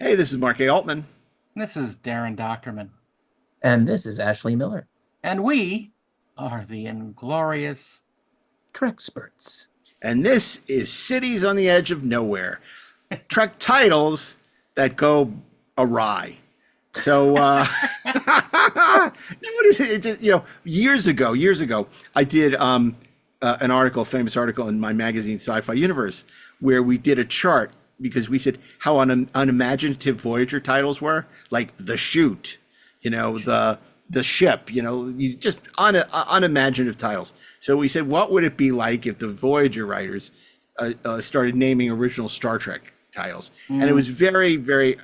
Hey, this is Mark A. Altman. This is Darren Doctorman, And this is Ashley Miller. and we are the Inglorious. Treksperts. And this is Cities on the Edge of Nowhere. Trek titles that go awry. So, what is it? It's just, years ago, I did an article, a famous article in my magazine, Sci-Fi Universe, where we did a chart because we said how unimaginative Voyager titles were, like The Chute, the ship, you just unimaginative titles. So we said, what would it be like if the Voyager writers started naming original Star Trek titles? And it was very, very,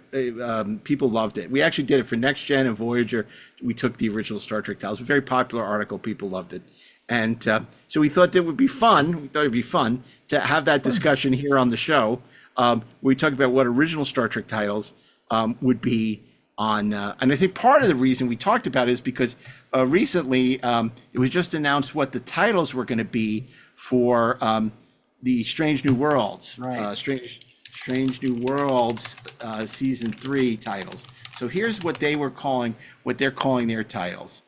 people loved it. We actually did it for Next Gen and Voyager. We took the original Star Trek titles. It was a very popular article. People loved it. And so we thought that would be fun. We thought it'd be fun to have that discussion here on the show. We talked about what original Star Trek titles would be on, and I think part of the reason we talked about it is because recently it was just announced what the titles were going to be for the Strange New Worlds, Right. Strange New Worlds season 3 titles. So here's what they're calling their titles: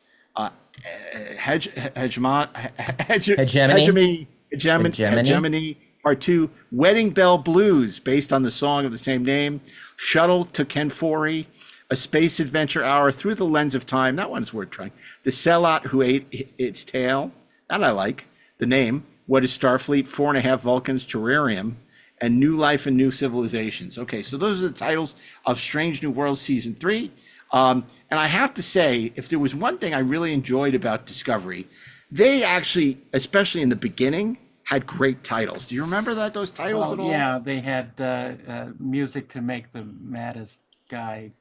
Hegemony Part 2, Wedding Bell Blues, based on the song of the same name, Shuttle to Kenfori, A Space Adventure Hour Through the Lens of Time. That one's worth trying. The Sellout Who Ate Its Tail. That I like. The name. What is Starfleet? 4.5 Vulcans, Terrarium, and New Life and New Civilizations. Okay, so those are the titles of Strange New Worlds Season 3. And I have to say, if there was one thing I really enjoyed about Discovery, they actually, especially in the beginning, had great titles. Do you remember those titles at all? Yeah, they had music to make the maddest guy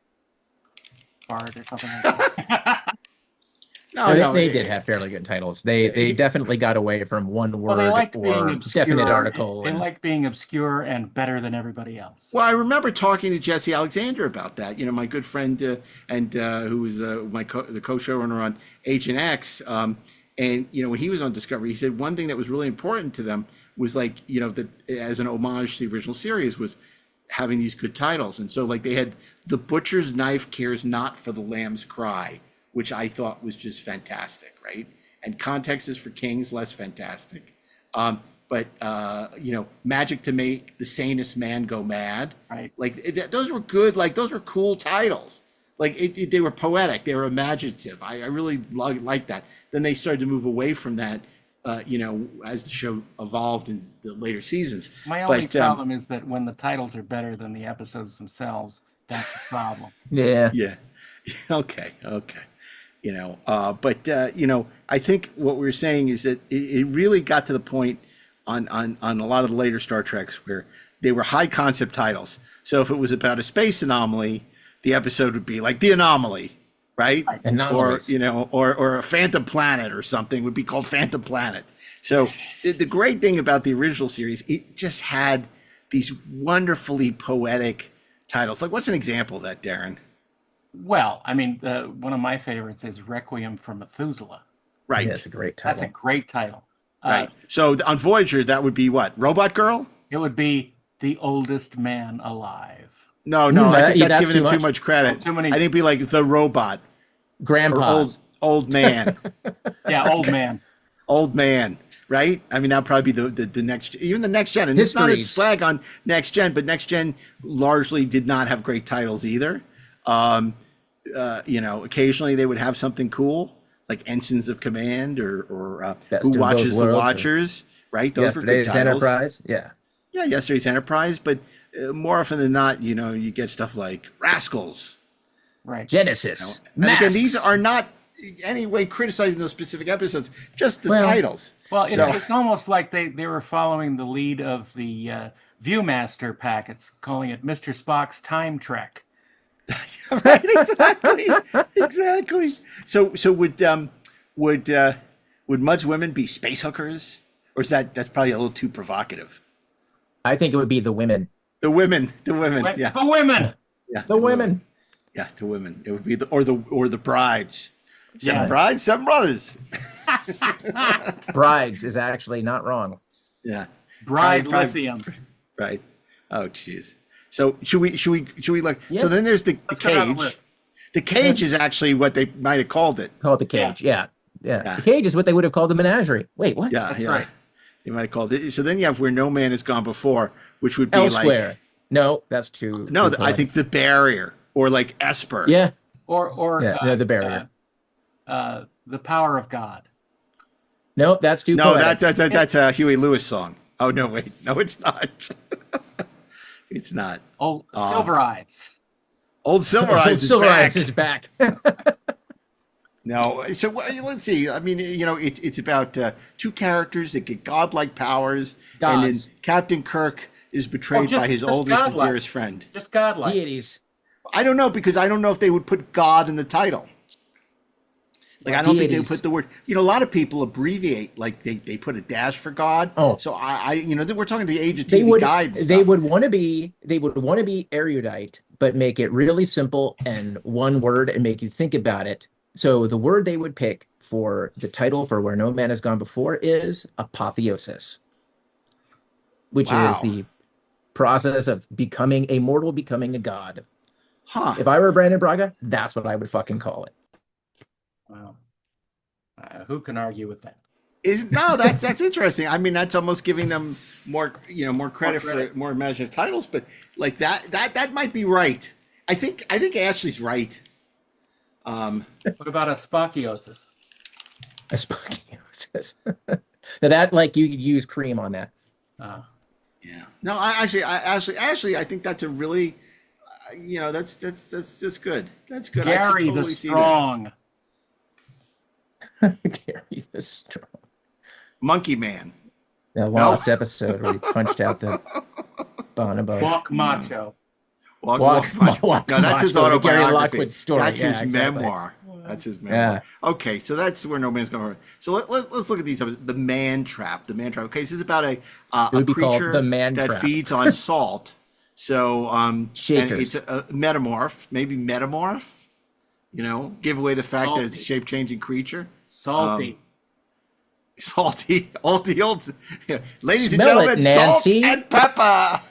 bard or something like that. They did have fairly good titles. They definitely got away from one Well, they word liked or being obscure. definite article. They liked being obscure and better than everybody else. Well, I remember talking to Jesse Alexander about that. My good friend and who was the co-showrunner on Agent X. And when he was on Discovery, he said one thing that was really important to them was that as an homage to the original series was having these good titles. And so they had The Butcher's Knife Cares Not for the Lamb's Cry, which I thought was just fantastic, right? And Context is for Kings, less fantastic. But Magic to Make the Sanest Man Go Mad. Right. Those were good, those were cool titles. They were poetic, they were imaginative. I really liked that. Then they started to move away from that, as the show evolved in the later seasons. My only problem is that when the titles are better than the episodes themselves, that's the problem. Yeah. Yeah. Okay. I think what we were saying is that it really got to the point on a lot of the later Star Treks where they were high concept titles. So if it was about a space anomaly, the episode would be like The Anomaly, right? Anomalies. Or a Phantom Planet or something would be called Phantom Planet. So the great thing about the original series, it just had these wonderfully poetic titles. What's an example of that, Darren? Well, I mean, one of my favorites is Requiem for Methuselah. Right. Yeah, it's a great title. That's a great title. Right. So on Voyager, that would be what? Robot Girl? It would be The Oldest Man Alive. No, I think that's giving it too much credit. Too many. I think it'd be like The Robot. Grandpa. Old man. Yeah, old man. Old man, right? I mean, that'll probably be the next, even the Next Gen. And it's not a slag on Next Gen, but Next Gen largely did not have great titles either. Occasionally they would have something cool, like Ensigns of Command or Who Watches the Watchers, right? Those were good titles. Yesterday's Enterprise, yeah. Yeah, Yesterday's Enterprise, but more often than not, you get stuff like Rascals. Right. Genesis. And again, these are not in any way criticizing those specific episodes, just the titles. Well, it's almost like they were following the lead of the Viewmaster packets, calling it Mr. Spock's Time Trek. Right, exactly. So would Mud's women be space hookers, or is that's probably a little too provocative? I think it would be the women. The women, yeah. The women. Yeah, The women. Yeah, the women. It would be the brides. Seven Yeah. brides, seven brothers. Brides is actually not wrong. Yeah. Bride Probably- Lithium. Right. Oh, jeez. So should we look? Yeah. So then there's the Let's go down the cage. list. The cage is actually what they might have called it. Call it the cage. Yeah. The cage is what they would have called the menagerie. Wait, what? Yeah, That's yeah. right. You might have called it. So then you have Where No Man Has Gone Before, which would be Elsewhere. like No, that's too. no. too I think The Barrier or like Esper. Yeah. Or The barrier. The Power of God. Nope, that's too. No, poetic. that's a Huey Lewis song. Oh no, wait, no, it's not. It's not. Oh, Silver Eyes. Old Silver Eyes is Silver back. Eyes is back. No, so let's see. I mean, it's about two characters that get godlike powers, and Gods. then Captain Kirk is betrayed by his just oldest and godlike. dearest friend. Just godlike. Deities. I don't know because I don't know if they would put God in the title. Like I don't think they would Deities. put the word. A lot of people abbreviate, like they put a dash for God. Oh. So I we're talking the age of They TV would. guide. They stuff. would want to be. They would want to be erudite, but make it really simple and one word, and make you think about it. So the word they would pick for the title for Where No Man Has Gone Before is apotheosis, which Wow. is the process of becoming a mortal, becoming a god. Huh. If I were Brandon Braga, that's what I would fucking call it. Wow. Who can argue with that? That's interesting. I mean, that's almost giving them more credit for more imaginative titles, but like that might be right. I think Ashley's right. What about a Spokiosis? Apotheosis. Now that, like, you could use cream on that. Uh, Yeah. No, Ashley, I think that's a really, that's good. That's good. I Gary could totally the see that. Strong. Gary the Strong. Monkey Man. The lost episode where he punched out the bonobo. Walk Macho. Walk No, that's his Macho, the Gary autobiography. Lockwood story. That's Yeah, his exactly. memoir. That's his memoir. Okay, so that's Where No Man's Gone. So let's look at these. The Man Trap. The Man Trap. Okay, so this is about a would be called creature The Man that Trap. feeds on salt. So and Shakers. it's a metamorph, maybe metamorph. Give away the fact that it's a shape-changing creature. Salty. Salty, old. Ladies Smell and it, gentlemen, salt Nancy. and pepper.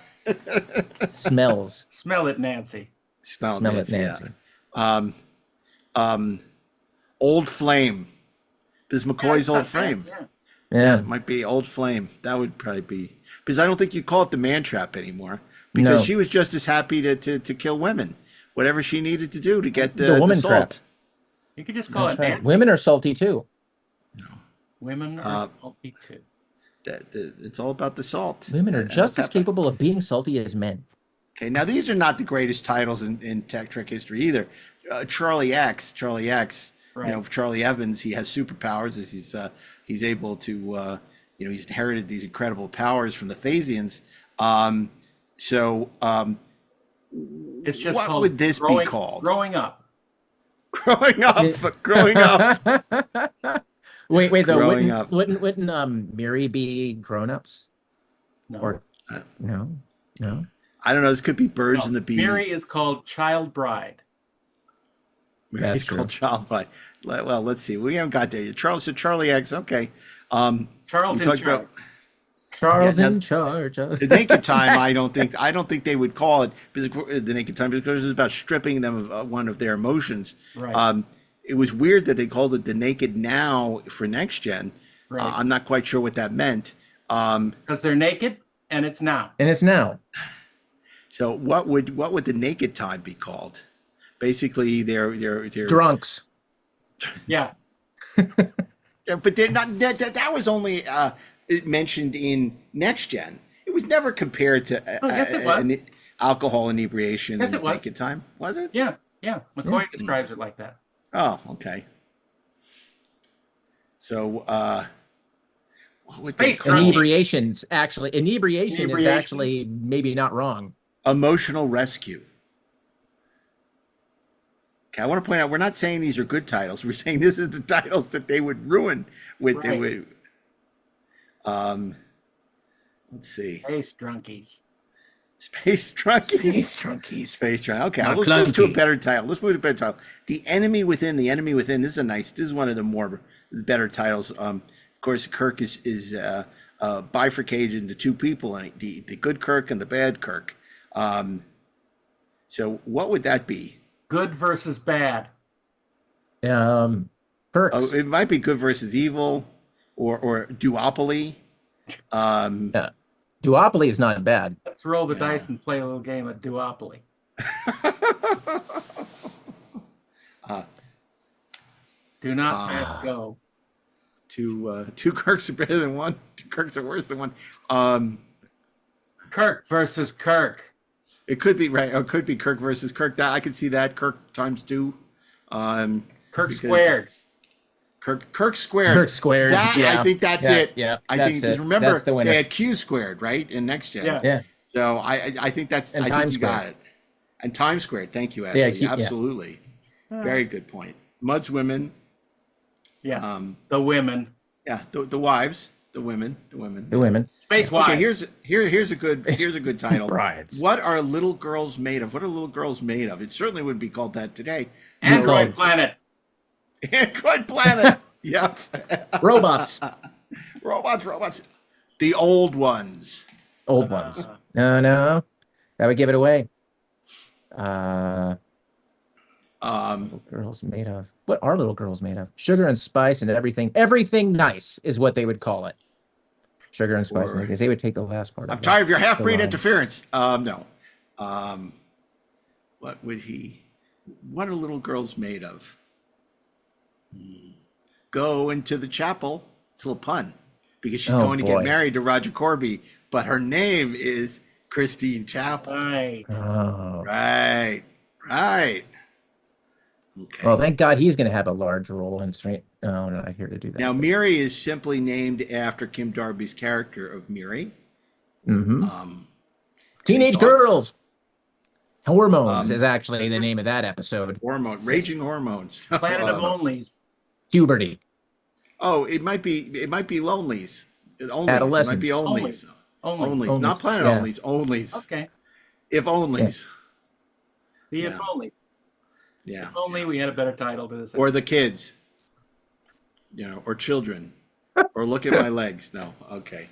Smells. Smell it, Nancy. Smell it, Nancy. Nancy. Yeah. Old Flame. This is McCoy's Old Flame. Yeah. Yeah. It might be Old Flame. That would probably be because I don't think you call it the Man Trap anymore because No. she was just as happy to kill women, whatever she needed to do to get The the woman salt. trap. You could just call That's it right. Nancy. Women are salty too. Women are salty too. It's all about the salt. Women are and just the as pepper. capable of being salty as men. Okay, now these are not the greatest titles in Trek history either. Charlie X, Right. Charlie Evans, he has superpowers as he's able to, he's inherited these incredible powers from the Phasians. It's just what called would this be called? Growing up. Growing up. Wait, though, Growing up. wouldn't Miri be grown-ups? No. Or no. I don't know. This could be Birds and the Bees. Mary is called Child Bride. Mary's That's true. called Child Bride. Well, let's see. We haven't got there yet. Charlie X. Okay. Charles we in talked charge. Charles Yeah, in now- charge. The Naked Time. I don't think they would call it the Naked Time because it's about stripping them of one of their emotions. Right. It was weird that they called it the Naked Now for Next Gen. Right. I'm not quite sure what that meant. Because they're naked and it's now. And it's now. So what would the Naked Time be called? Basically, they're Drunks. Yeah. but they're not. That was only mentioned in Next Gen. It was never compared to yes, it was. alcohol inebriation Yes, and it was. Naked Time. Was it? Yeah. Yeah. McCoy describes it like that. Oh, okay. So, what would Space they call it? Inebriation is Inebriation. actually maybe not wrong. Emotional rescue. Okay, I want to point out we're not saying these are good titles. We're saying this is the titles that they would ruin with. Right. Let's see. Space drunkies. Space Drunkies. Drunkies. Space Drunk. Okay, Not let's move to a clunky. better title. The Enemy Within. The Enemy Within. This is one of the more better titles. Of course, Kirk is bifurcated into two people, and the good Kirk and the bad Kirk. So what would that be? Good versus bad. Perks. Oh, it might be good versus evil, or duopoly. Yeah. Duopoly is not bad. Let's roll the dice and play a little game of duopoly. Do not pass go. Two Kirks are better than one. Two Kirks are worse than one. Kirk versus Kirk. It could be right. Or it could be Kirk versus Kirk. That I could see that. Kirk times 2. Kirk squared. Kirk squared. Kirk squared. I think that's it. Yeah. I think it. remember That's the winner. they had Q squared, right? In next gen. Yeah. So I think that's And I Times think you got Squared. it. And Times Squared. Thank you, Ashley. Yeah, Absolutely. Very good point. Mud's women. Yeah. The women. Yeah. The wives. The women. The women. Space wives. Okay, here's a good title. Brides. What are little girls made of? What are little girls made of? It certainly would be called that today. Android Planet. Android Planet. Yep. Robots. Robots. The old ones. Old ones. No. That would give it away. Little girls made of. What are little girls made of? Sugar and spice and everything. Everything nice is what they would call it. Sugar and spice. Because they would take the last part. I'm tired of your half-breed interference. No. What would he? What are little girls made of? Go into the chapel. It's a little pun because she's going to get married to Roger Corby, but her name is Christine Chapel. Right. Oh. Right. Okay. Well, thank God he's going to have a large role in Straight. No, I'm not here to do that. Now, Miri is simply named after Kim Darby's character of Miri. Mm-hmm. Teenage Girls. Hormones is actually the name of that episode. Raging hormones. Planet of Onlys. Puberty. Oh, it might be Lonelies. Adolescence. It might be Onlys. Onlys. Not Planet Onlys. Onlys. Okay. If Onlys. The If Onlys. Yeah. If only we had a better title to this. Or the kids. Or children. Or look at my legs. No. Okay.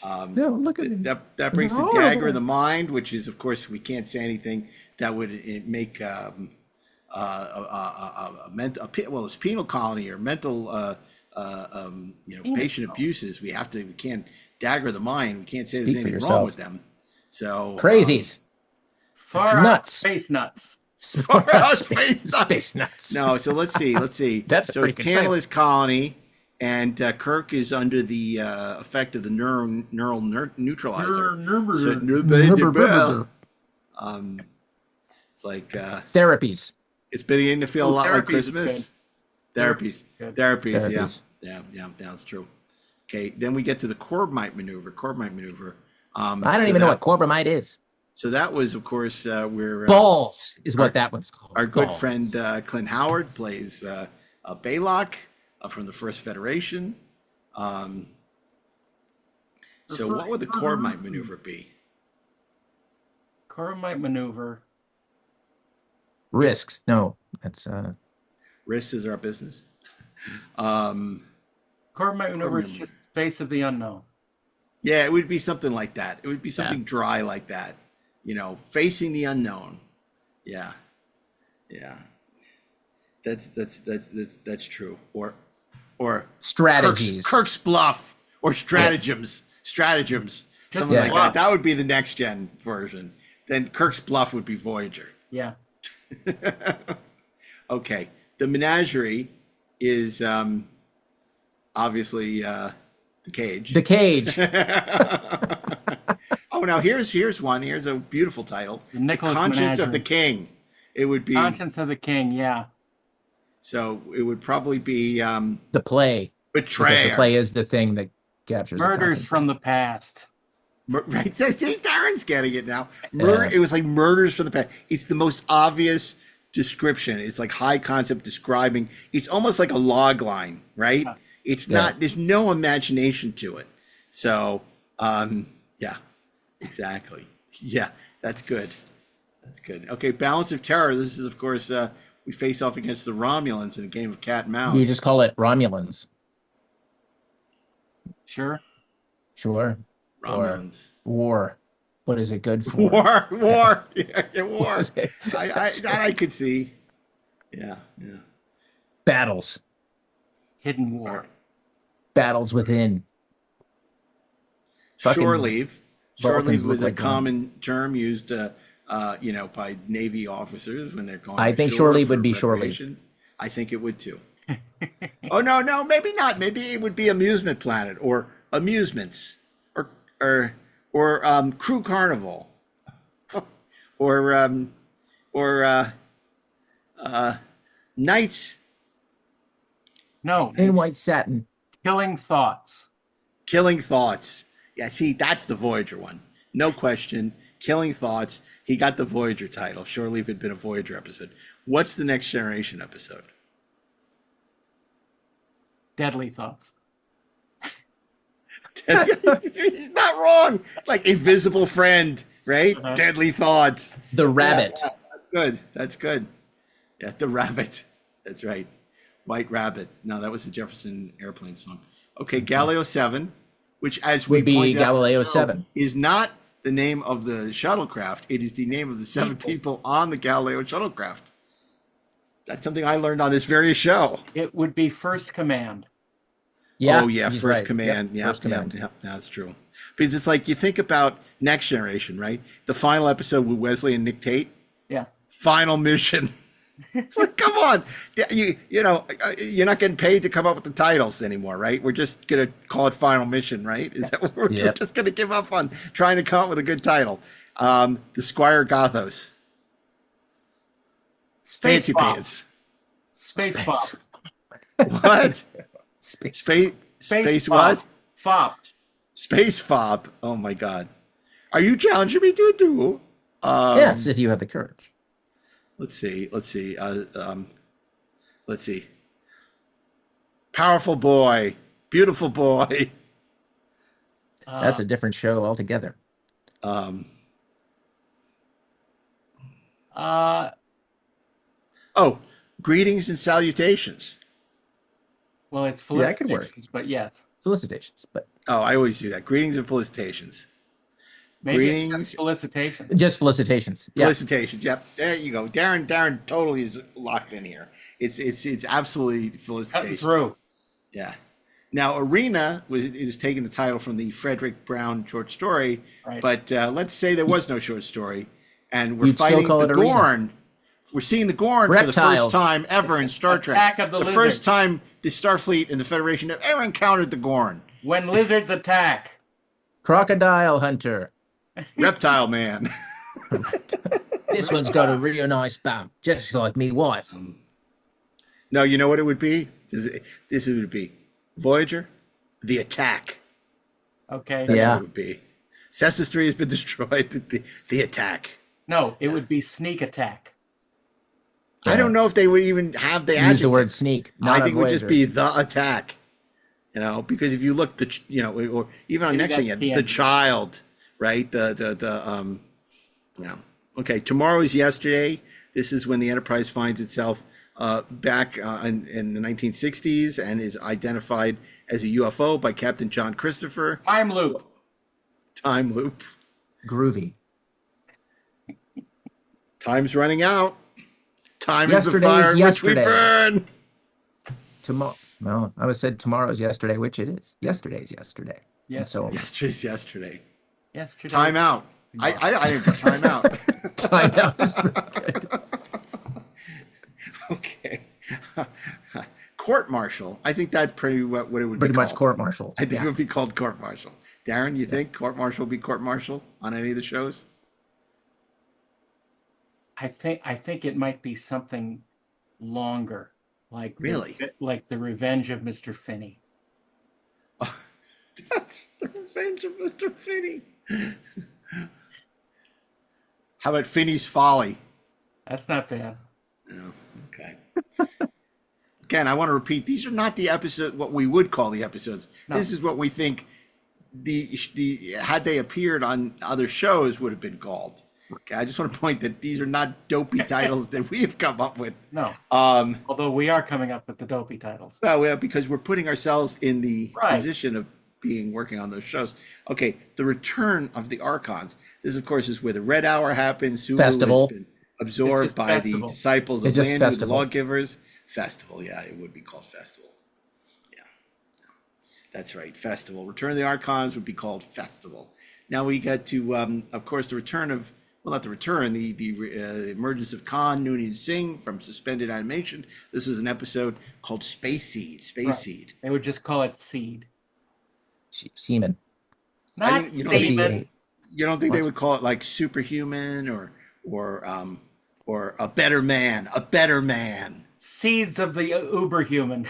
No, look at me. That brings the dagger of the mind, which is, of course, we can't say anything that would make it's penal colony or mental patient abuses. We can't dagger the mind. We can't say there's anything wrong with them. So crazies. Far nuts. Space nuts. Space nuts. No, so let's see. That's so it's Tantalus colony, and Kirk is under the effect of the neural neutralizer. It's like therapies. It's beginning to feel a lot like Christmas. Therapies. Yeah, that's true. Okay, then we get to the Corbomite maneuver. I don't even know what Corbomite is. So that was, of course, where balls is what that one's called. Our good friend Clint Howard plays Baylock from the First Federation. So what would the Corbomite maneuver be? Corbomite maneuver. Risks. No, that's risks is our business. Corbomite maneuver is just face of the unknown. Yeah, it would be something like that. It would be something dry like that. Facing the unknown. Yeah. That's true. Or strategies. Kirk's bluff or stratagems. Something like that. That would be the next gen version. Then Kirk's bluff would be Voyager. Yeah. Okay. The menagerie is obviously the cage. The cage. Oh, now here's one. Here's a beautiful title. The Conscience of the King. It would be Conscience of the King. Yeah. So it would probably be the play. Betrayer. The play is the thing that captures murders from the past. Right. See, Darren's getting it now. It was like murders from the past. It's the most obvious description. It's like high concept describing. It's almost like a log line, right? It's not. There's no imagination to it. So, yeah, exactly. Yeah, that's good. Okay, Balance of Terror. This is, of course, we face off against the Romulans in a game of cat and mouse. You just call it Romulans. Sure. Romulans. War. What is it good for? War. Yeah, war. What is it? That I could see. Yeah. Battles. Hidden war. Battles within. Fucking Shore leave. Shore Vulcans leave look was a like common term used, by Navy officers when they're going. I think shore leave would be shore leave. I think it would too. Oh no, maybe not. Maybe it would be amusement planet or amusements or crew carnival or nights. No. In it's white satin. Killing thoughts. Killing Thoughts. Yeah, see, that's the Voyager one. No question. Killing Thoughts. He got the Voyager title. Shore leave had been a Voyager episode. What's the Next Generation episode? Deadly thoughts. He's not wrong. Like Invisible Friend, right? Uh-huh. Deadly Thoughts. The rabbit. Yeah, that's good. That's good. Yeah, the rabbit. That's right. White Rabbit. No, that was the Jefferson Airplane song. Okay, Galileo 7, which, as we Would be pointed out, Galileo 7. is not the name of the shuttlecraft. It is the name of the 7 people on the Galileo shuttlecraft. That's something I learned on this very show. It would be First Command. Yeah. Oh yeah, he's First right. Command. Yep, Yeah, First Command. yeah, that's true. Because it's like you think about Next Generation, right? The final episode with Wesley and Nick Tate, Yeah. final mission. It's like, come on, you're not getting paid to come up with the titles anymore, right? We're just gonna call it Final Mission, right? Is that what we're Yep. just gonna give up on trying to come up with a good title? The Squire Gothos, Space Fancy Bob. Pants. Space Bob. What? Space. Space Bob. what? Fob. Space Fob. Oh my God. Are you challenging me to a duel? Yes, if you have the courage. Let's see. Powerful boy. Beautiful boy. That's a different show altogether. Um, oh, greetings and salutations. Well, it's Yeah, that could work. felicitations, but yes. Solicitations, but Oh, I always do that. Greetings and felicitations. Maybe it's Greetings. just felicitations. just felicitations. Yeah. Felicitations. Yep. There you go. Darren totally is locked in here. It's absolutely Cutting felicitations. through. Yeah. Now, Arena is taking the title from the Frederick Brown short story, Right. but let's say there was no short story, and we're You'd still fighting call the it Arena. Gorn. We're seeing the Gorn for the first Reptiles. time ever in Star Trek. Attack of the first Lizard. time the Starfleet and the Federation have ever encountered the Gorn. When lizards attack. Crocodile Hunter. Reptile Man. This one's got a real nice bump, just like me wife. No, you know what it would be? This would be Voyager, The Attack. Okay. That's Yeah. what it would be. Cessna 3 has been destroyed. The Attack. No, it would be sneak attack. I don't know if they would even have the Use adjective. the word sneak. Not I think it on would just Voyager. be The Attack. Because if you look, or even on Maybe next that's thing, TNG. The Child, right? Tomorrow is yesterday. This is when the Enterprise finds itself back in the 1960s and is identified as a UFO by Captain John Christopher. Time loop. Time loop. Groovy. Time's running out. Time Yesterday's is the fire in which we yesterday. burn. Tomorrow. Well, I was said tomorrow's yesterday, which it is. Yesterday's yesterday. And Yes. so on. Yesterday's yesterday. Yesterday. Time out. I think for time out. Time out is pretty good. Okay. Court martial. I think that's pretty what it would Pretty be much called. court martial. I think Yeah. it would be called court martial. Darren, you think court martial would be court martial on any of the shows? I think it might be something longer, like Really? like the Revenge of Mr. Finney. That's the Revenge of Mr. Finney. How about Finney's Folly? That's not bad. Oh, okay. Again, I want to repeat, these are not the episode, what we would call the episodes. No. This is what we think the had they appeared on other shows would have been called. Okay, I just want to point that these are not dopey titles that we have come up with. No. Um, Although we are coming up with the dopey titles. well, because we're putting ourselves in the Right. position of being working on those shows. Okay, the return of the Archons. This, of course, is where the Red Hour happens. Sulu Festival. has been absorbed by the festival. disciples It's of just Landu, the festival. lawgivers. Festival, yeah, it would be called Festival. Yeah, that's right, Festival. Return of the Archons would be called Festival. Now we get to, of course, the return of, well, not the return, the emergence of Khan Noonien Singh from suspended animation. This was an episode called Space Seed. Seed. They would just call it Seed. Semen. Not think- you know, semen. You don't think they What? would call it like Superhuman or a better man, a better man? Seeds of the uberhuman.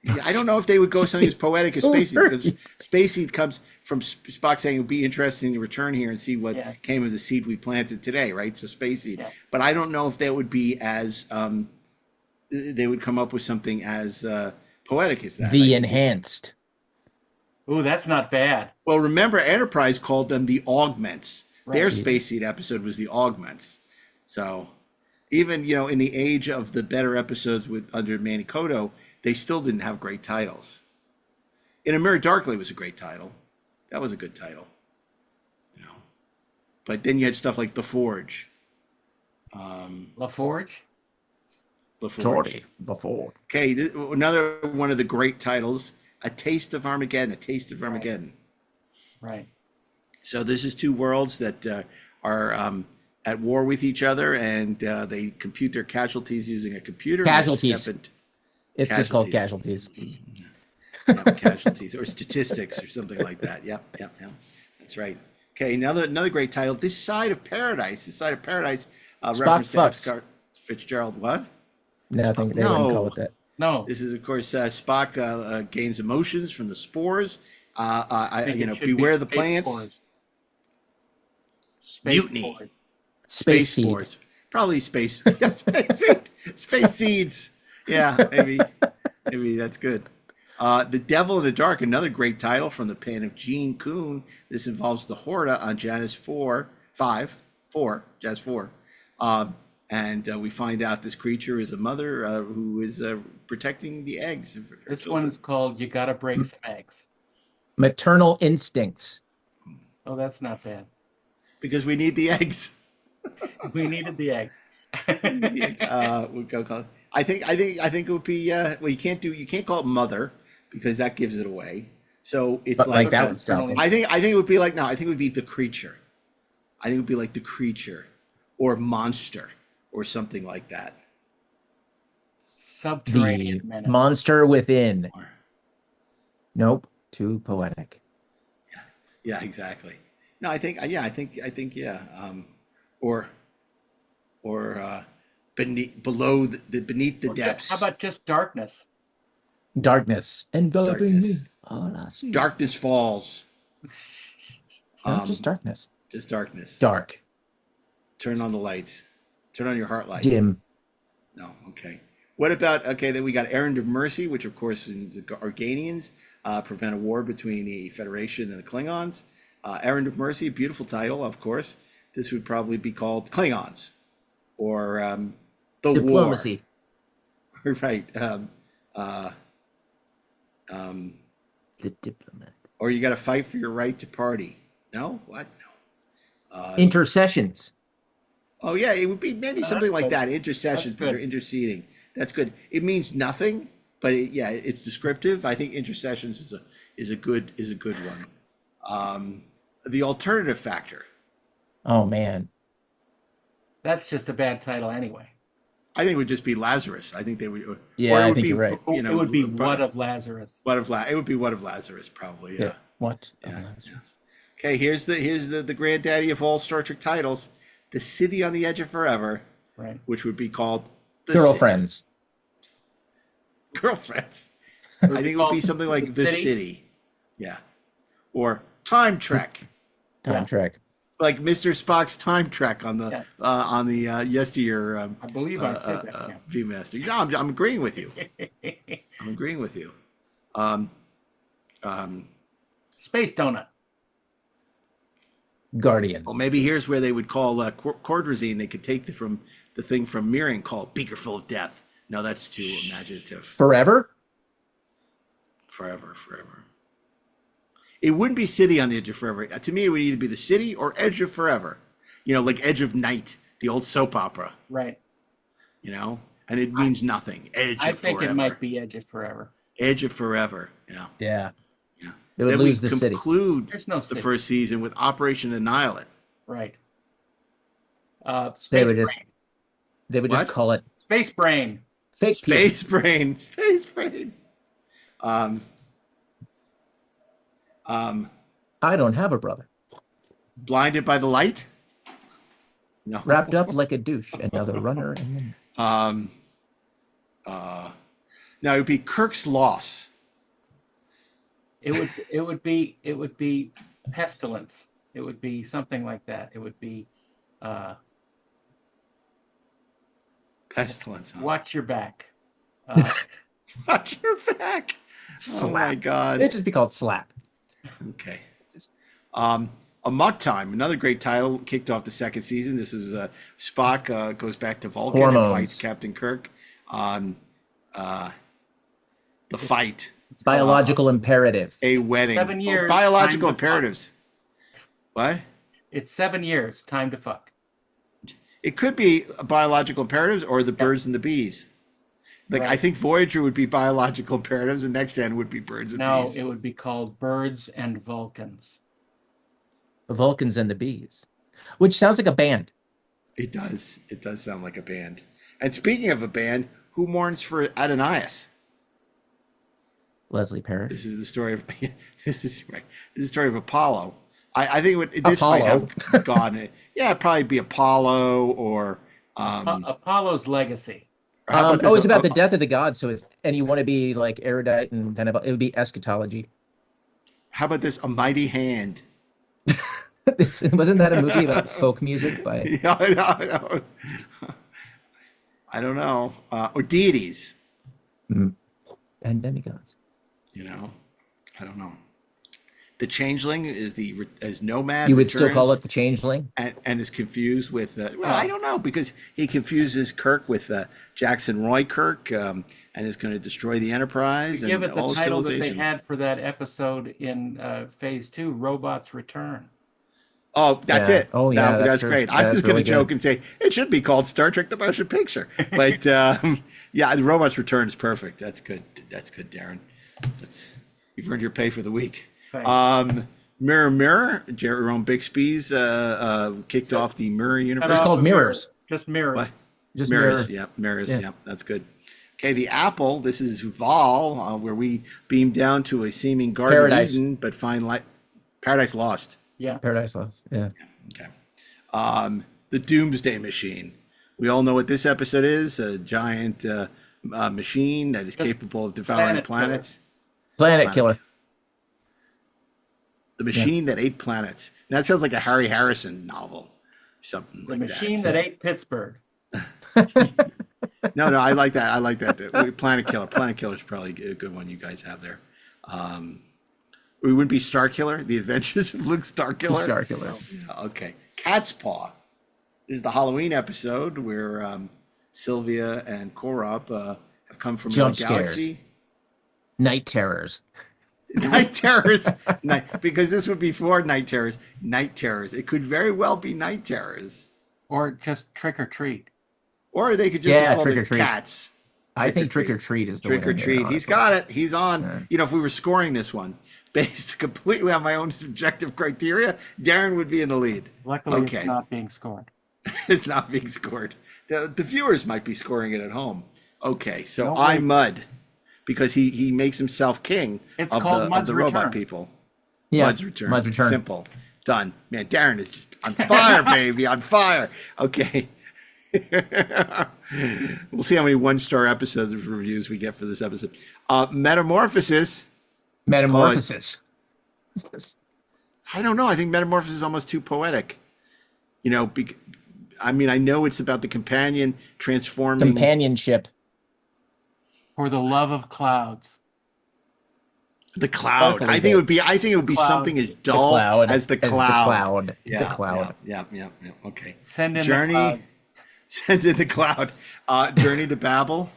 Yeah, I don't know if they would go something as poetic as Space Seed, because Space Seed comes from Spock saying it would be interesting to return here and see what came of the seed we planted today, right? So Space Seed. Yeah. But I don't know if that would be as they would come up with something as poetic as that. The enhanced. Ooh, that's not bad. Well, remember, Enterprise called them the Augments. Right. Their Space Seed episode was the Augments. So even, in the age of the better episodes under Manny Koto, they still didn't have great titles. In A Mirror Darkly was a great title. That was a good title. But then you had stuff like The Forge. LaForge? The Forge. Jordy. The Ford. Okay, another one of the great titles, A Taste of Armageddon. A Taste of Armageddon. Right. So this is two worlds that are at war with each other, and they compute their casualties using a computer. Casualties. It's just called casualties. Casualties or statistics or something like that. Yep. That's right. Okay, another great title. This Side of Paradise. This Side of Paradise. Reference to F. fucks. Scott Fitzgerald. What? No, I think they No. wouldn't call it that. No. This is, of course, Spock gains emotions from the spores. I think it should beware be the space plants. spores. Space Mutiny. spores. Space seed. spores. Probably space. Yeah, space seeds. Yeah, maybe that's good. The Devil in the Dark, another great title from the pen of Gene Kuhn. This involves the Horta on Janus 4, Janus 4. And we find out this creature is a mother who is protecting the eggs. Of her This children. one's called You Gotta Break Some Eggs. Maternal instincts. Oh, that's not bad. Because we need the eggs. We needed the eggs. We'll go call it. I think it would be well, you can't call it mother because that gives it away. So it's But like that uh, would stop it. I think it would be like I think it would be the creature. I think it would be like the creature or monster or something like that. Subterranean The menace. monster within. Nope. Too poetic. Yeah, exactly. No, I think or beneath beneath the depths. How about just darkness? Darkness. Enveloping me. Darkness. All I see. Darkness falls. No, just darkness. Just darkness. Dark. Turn on the lights. Turn on your heart light. Dim. No, okay. What about, then we got Errand of Mercy, which of course is the Organians prevent a war between the Federation and the Klingons. Errand of Mercy, beautiful title, of course. This would probably be called Klingons or The Diplomacy. War. Right. The diplomat. Or you got to fight for your right to party. No? What? No. Intercessions. Oh, yeah, it would be maybe something like that. Intercessions, That's but you're good. interceding. That's good. It means nothing, but it's descriptive. I think intercessions is a good one. The alternative factor. Oh man. That's just a bad title anyway. I think it would just be Lazarus. I think they would. Yeah, or it I would think be, you're right. It would be What of Lazarus. It would be What of Lazarus, probably. Yeah. What? Yeah. Okay. Here's the granddaddy of all Star Trek titles, The City on the Edge of Forever, Right. which would be called The Girlfriends. City. Girlfriends. I think it would be something like The City? City. Yeah. Or Time Trek. Time Yeah. Trek. Like Mr. Spock's Time Trek on the yesteryear I believe I said that. Yeah. Viewmaster. No, I'm agreeing with you. I'm agreeing with you. Space Donut. Guardian. Well, maybe here's where they would call Cordrazine. They could take the thing from Mirroring called Beaker Full of Death. No, that's too imaginative. Forever? Forever. It wouldn't be City on the Edge of Forever. To me, it would either be the City or Edge of Forever. You know, like Edge of Night, the old soap opera. Right. You know, and it means nothing. Edge I of think Forever. it might be Edge of Forever. Edge of Forever. Yeah. Yeah. Yeah. It would Then lose we the city. conclude There's no the city. first season with Operation Annihilate. Right. They Space would just Brain. they would What? just call it Space Brain. fake Space Brain. Space Brain. I don't have a brother. Blinded by the Light? No. Wrapped up like a douche. Another runner. And then... Now it would be Kirk's Loss. It would be Pestilence. It would be something like that. It would be Pestilence. Huh? Watch Your Back. Watch your back. Oh my God. It'd just be called Slap. Okay. Amok Time, another great title, kicked off the second season. This is Spock goes back to Vulcan Hormones. and fights Captain Kirk on the fight. Biological imperative. A wedding. 7 years, Biological time to imperatives. What? It's 7 years. Time to fuck. It could be biological imperatives or the birds and the bees. Like Right. I think Voyager would be biological imperatives, and Next Gen would be birds and No, bees. it would be called Birds and Vulcans. The Vulcans and the Bees. Which sounds like a band. It does. It does sound like a band. And speaking of a band, who mourns for Adonias? Leslie Parrish. This is the story of this is right. This is the story of Apollo. I think this might have gone. Yeah, it'd probably be Apollo or Apollo's Legacy. or how about this? It's about the death of the gods. So it's and you want to be like erudite and kind of it would be eschatology. How about this? A Mighty Hand. Wasn't that a movie about folk music by Yeah, I don't know. Or deities. and demigods? You know, I don't know. The Changeling is as Nomad. You would still call returns it the Changeling? and is confused with. Well, I don't know because he confuses Kirk with Jackson Roy Kirk, and is going to destroy the Enterprise Give and it the all title that they civilization. had for that episode in Phase 2, Robots Return. Oh, that's Yeah. it. Oh, yeah, that's that's true. great. I Yeah, was that's going really to joke good. and say it should be called Star Trek: The Motion Picture, but yeah, the Robots Return is perfect. That's good. That's good, Darren. You've earned your pay for the week. Thanks. Mirror, Mirror. Jerome Bixby's kicked off the Mirror universe. It's called Mirrors. Just Mirrors. What? Just Mirrors. mirror. Yeah, Mirrors. Yeah. Yeah, that's good. Okay, the Apple. This is Val, where we beam down to a seeming Garden Paradise. of Eden, but find Paradise Lost. Yeah. Paradise Lost. Yeah. Okay. The Doomsday Machine. We all know what this episode is. A giant machine that is capable of devouring planet planets. Planet Killer. The machine that ate planets. Now, that sounds like a Harry Harrison novel. Something The like machine that. that ate Pittsburgh. No, I like that. I like that. Planet Killer. Planet Killer is probably a good one you guys have there. We wouldn't be Star Killer. The Adventures of Luke Starkiller. Star Killer. Okay. Cat's Paw. This is the Halloween episode where Sylvia and Korob have come from Jump another galaxy. Night Terrors. Night terrors. Because this would be for night terrors. Night terrors. It could very well be night terrors. Or just Trick or Treat. Or they could just Yeah, call Trick it or Treat. cats. I think Trick or Treat is the Trick or winner here, Treat. He's honestly. got it. He's on. Yeah. You know, if we were scoring this one based completely on my own subjective criteria, Darren would be in the lead. Luckily, Okay. it's not being scored. It's not being scored. The viewers might be scoring it at home. Okay, so No, I'm wait. Mud because he makes himself king It's of called the Mud's robot Return. people. Yeah. Mud's Return. Mud's Return. Simple. Done. Man, Darren is just on fire, baby. On fire. Okay. We'll see how many one-star episodes of reviews we get for this episode. Metamorphosis. Metamorphosis. I don't know. I think Metamorphosis is almost too poetic. You know, I mean, I know it's about the companion transforming. Companionship. For the love of clouds. The cloud. Sparkly I think it would be. bits. I think it would be Cloud. something as dull as the cloud. The cloud. Yeah. Okay. Send in Journey. the clouds. Send in the cloud. Journey to Babel.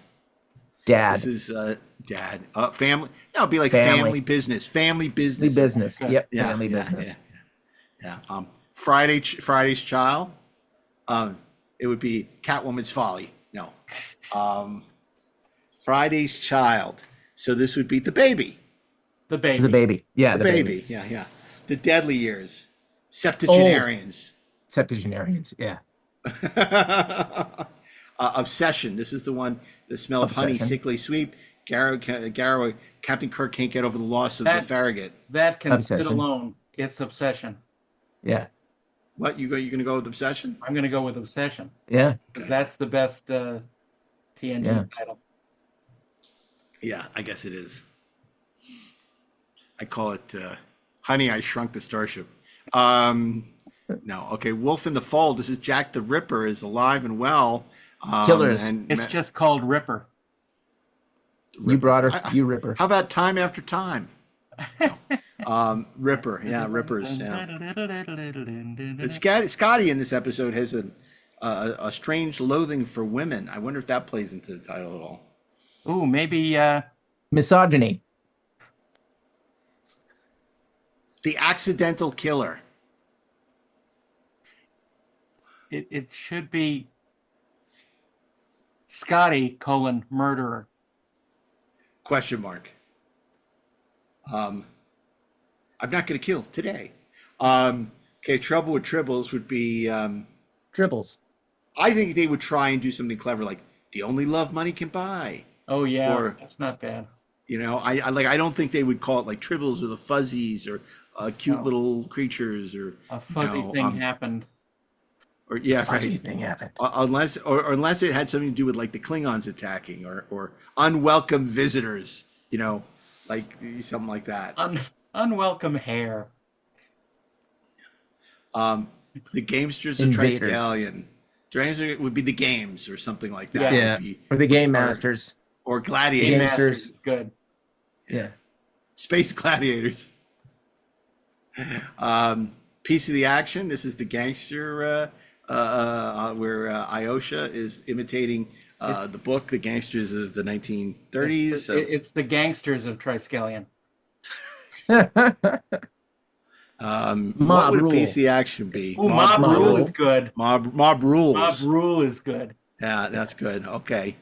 Dad. This is Dad. Family. No, it'd be like Family. family business. Family business. Family business. Okay. Yep. Yeah, Family yeah, business. Yeah. Friday's Child. It would be Catwoman's Folly. No. Friday's Child. So this would be The Baby. The baby. The baby. Yeah. The baby. Yeah. The Deadly Years. Septuagenarians. Septuagenarians. Yeah. Obsession. This is the one. The Smell of Honey, Obsession. Sickly Sweep. Garrow. Captain Kirk can't get over the loss of the Farragut. That can sit Obsession. alone. It's Obsession. Yeah. What you gonna go with Obsession? I'm going to go with Obsession Yeah. because that's the best TNG Yeah. title. Yeah, I guess it is. I call it Honey, I Shrunk the Starship. No, okay. Wolf in the Fold. This is Jack the Ripper is alive and well. Killers. It's just called Ripper. You brought her. You Ripper. How about Time After Time? No. Ripper. Yeah, Rippers. Yeah. Scotty in this episode has a strange loathing for women. I wonder if that plays into the title at all. Ooh, maybe Misogyny. The Accidental Killer. it should be Scotty, murderer. Question mark. I'm not going to kill today. Okay, Trouble with Tribbles would be. Dribbles. I think they would try and do something clever, like The Only Love Money Can Buy. Oh yeah, Or- that's not bad. You know, I don't think they would call it like Tribbles or the Fuzzies or cute No. little creatures or A fuzzy thing happened. or yeah, Fuzzy right. thing happened. Unless it had something to do with like the Klingons attacking or unwelcome visitors. You know, like something like that. Unwelcome hair. The Gamesters of Invaders. Triskelion. Drains would be the games or something like that. Yeah. Would be, Or the Game Masters. or Game Gladiators. Masters. Masters is good. Yeah. Space Gladiators. Piece of the Action. This is the gangster where Iosha is imitating the book, The Gangsters of the 1930s. So, It's the gangsters of Triskelion. what Mob would a Rule. piece of the action be? Ooh, Mob Mob Rule Rule. is good. Mob Rules. Mob Rule is good. Yeah, that's good. Okay.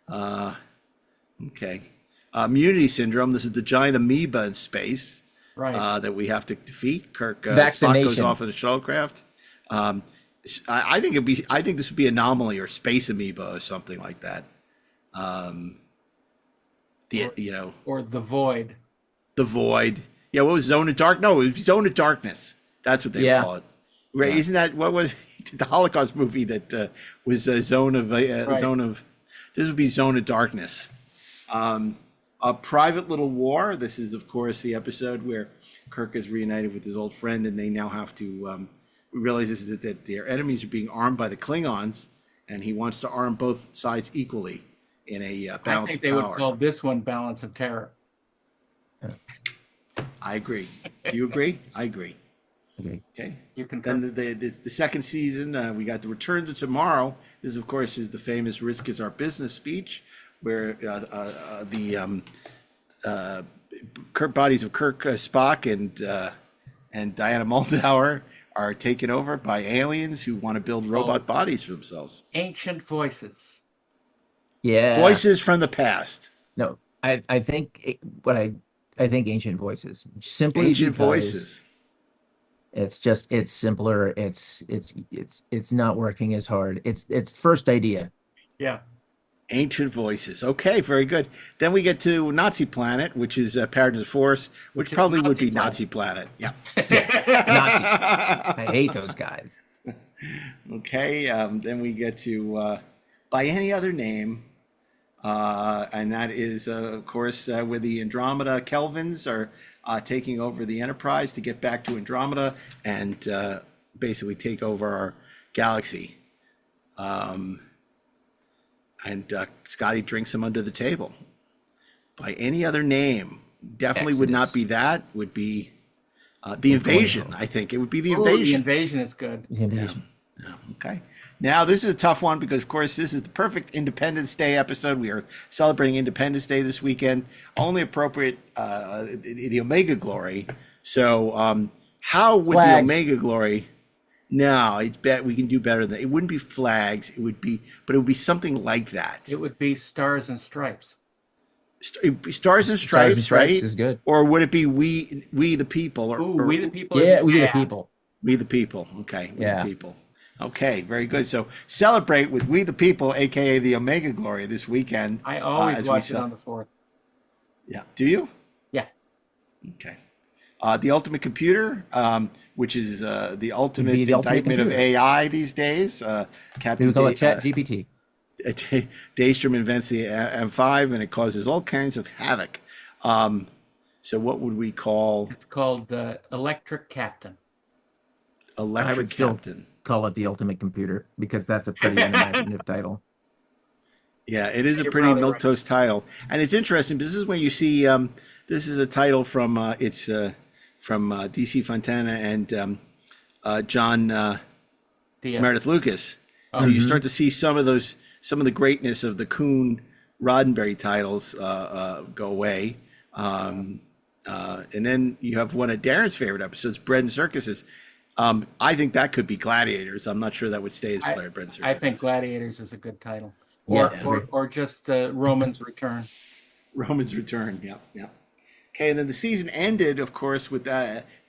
Okay. Immunity Syndrome. This is the giant amoeba in space Right. that we have to defeat. Spock goes Vaccination. off in the shuttlecraft. I think I think this would be Anomaly or Space Amoeba or something like that. Or The Void. The Void. Yeah, what was Zone of Dark? No, it was Zone of Darkness. That's what they Yeah. call it. Right? Isn't that what was the Holocaust movie that was Zone of Zone of? This would be Zone of Darkness. A Private Little War. This is, of course, the episode where Kirk is reunited with his old friend, and they now have to realize that their enemies are being armed by the Klingons, and he wants to arm both sides equally in a I balance think of they power. would call this one Balance of Terror. I agree. Do you agree? I agree. Okay. Okay. You can Then the second season, we got the Return to Tomorrow. This, of course, is the famous "Risk is our business" speech, where the Kirk bodies of Kirk, Spock, and Diana Muldaur are taken over by aliens who want to build robot bodies for themselves. Ancient Voices. Yeah. Voices from the past. No, I think I think Ancient Voices. Simply Ancient because voices. it's simpler. It's not working as hard. It's first idea. Yeah. Ancient voices. Okay, very good. Then we get to Nazi Planet, which is Paradise Force, which is probably would Nazi be Planet. Nazi Planet. Yeah. Nazis. I hate those guys. Okay. Then we get to By Any Other Name, and that is, of course, where the Andromeda Kelvins are taking over the Enterprise to get back to Andromeda and basically take over our galaxy. And Scotty drinks him under the table. By Any Other Name, definitely would not Exodus. be that. Would be the Invasion. I think it would be the Ooh, the Invasion. Invasion is good. The invasion. Okay. Now, this is a tough one because, of course, this is the perfect Independence Day episode. We are celebrating Independence Day this weekend. Only appropriate the Omega Glory. So, how would the Flags. Omega Glory? No, it's bet we can do better than it. Wouldn't be flags. It would be, but it would be something like that. It would be Stars and Stripes. It'd be Stars and Stars and Stripes, Stripes right? is good. Or would it be we the people? Ooh, We the People. Yeah, we the people. We the people. Okay. We Yeah. the people. Okay, very good. So celebrate with We the People, aka the Omega Glory, this weekend. I always as watch it on the 4th. Yeah. Do you? Yeah. Okay. The Ultimate Computer, which is the ultimate the ultimate indictment of computer. AI these days. Captain We call it Da- Chat GPT. Daystrom invents the M5, and it causes all kinds of havoc. So what would we call It's called the Electric Captain. Electric would still Captain? call it the ultimate computer because that's a pretty unimaginative title. Yeah, it is a You're pretty probably right. milquetoast title, and it's interesting. This is when you see this is a title from from DC Fontana and John The, Meredith Lucas. So you start to see some of the greatness of the Kuhn Roddenberry titles go away, and then you have one of Darren's favorite episodes, Bread and Circuses. I think that could be Gladiators. I'm not sure that would stay as Bread and Circuses. I think Gladiators is a good title. Yeah. Or just Roman's Return. Roman's Return. Yeah, yeah. Okay, and then the season ended, of course, with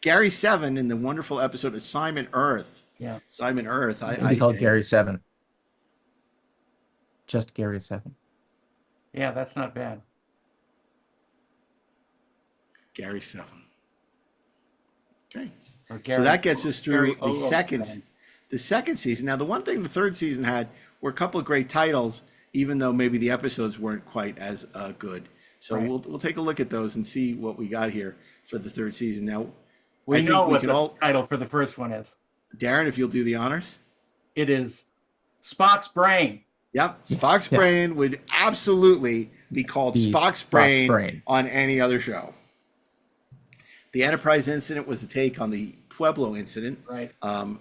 Gary Seven in the wonderful episode of Simon Earth. Yeah. Simon Earth. We called Gary 7. Just Gary 7. Yeah, that's not bad. Gary Seven. Okay. Or So Gary- that gets us through Gary the O. second season. Now, the one thing the third season had were a couple of great titles, even though maybe the episodes weren't quite as good. So Right. we'll take a look at those and see what we got here for the third season. Now, We I think know we what can the all title for the first one is. Darren, if you'll do the honors. It is Spock's Brain. Yep, Spock's Brain would absolutely be called Be Spock's Spock's Brain Brain. on any other show. The Enterprise incident was a take on the Pueblo incident, Right.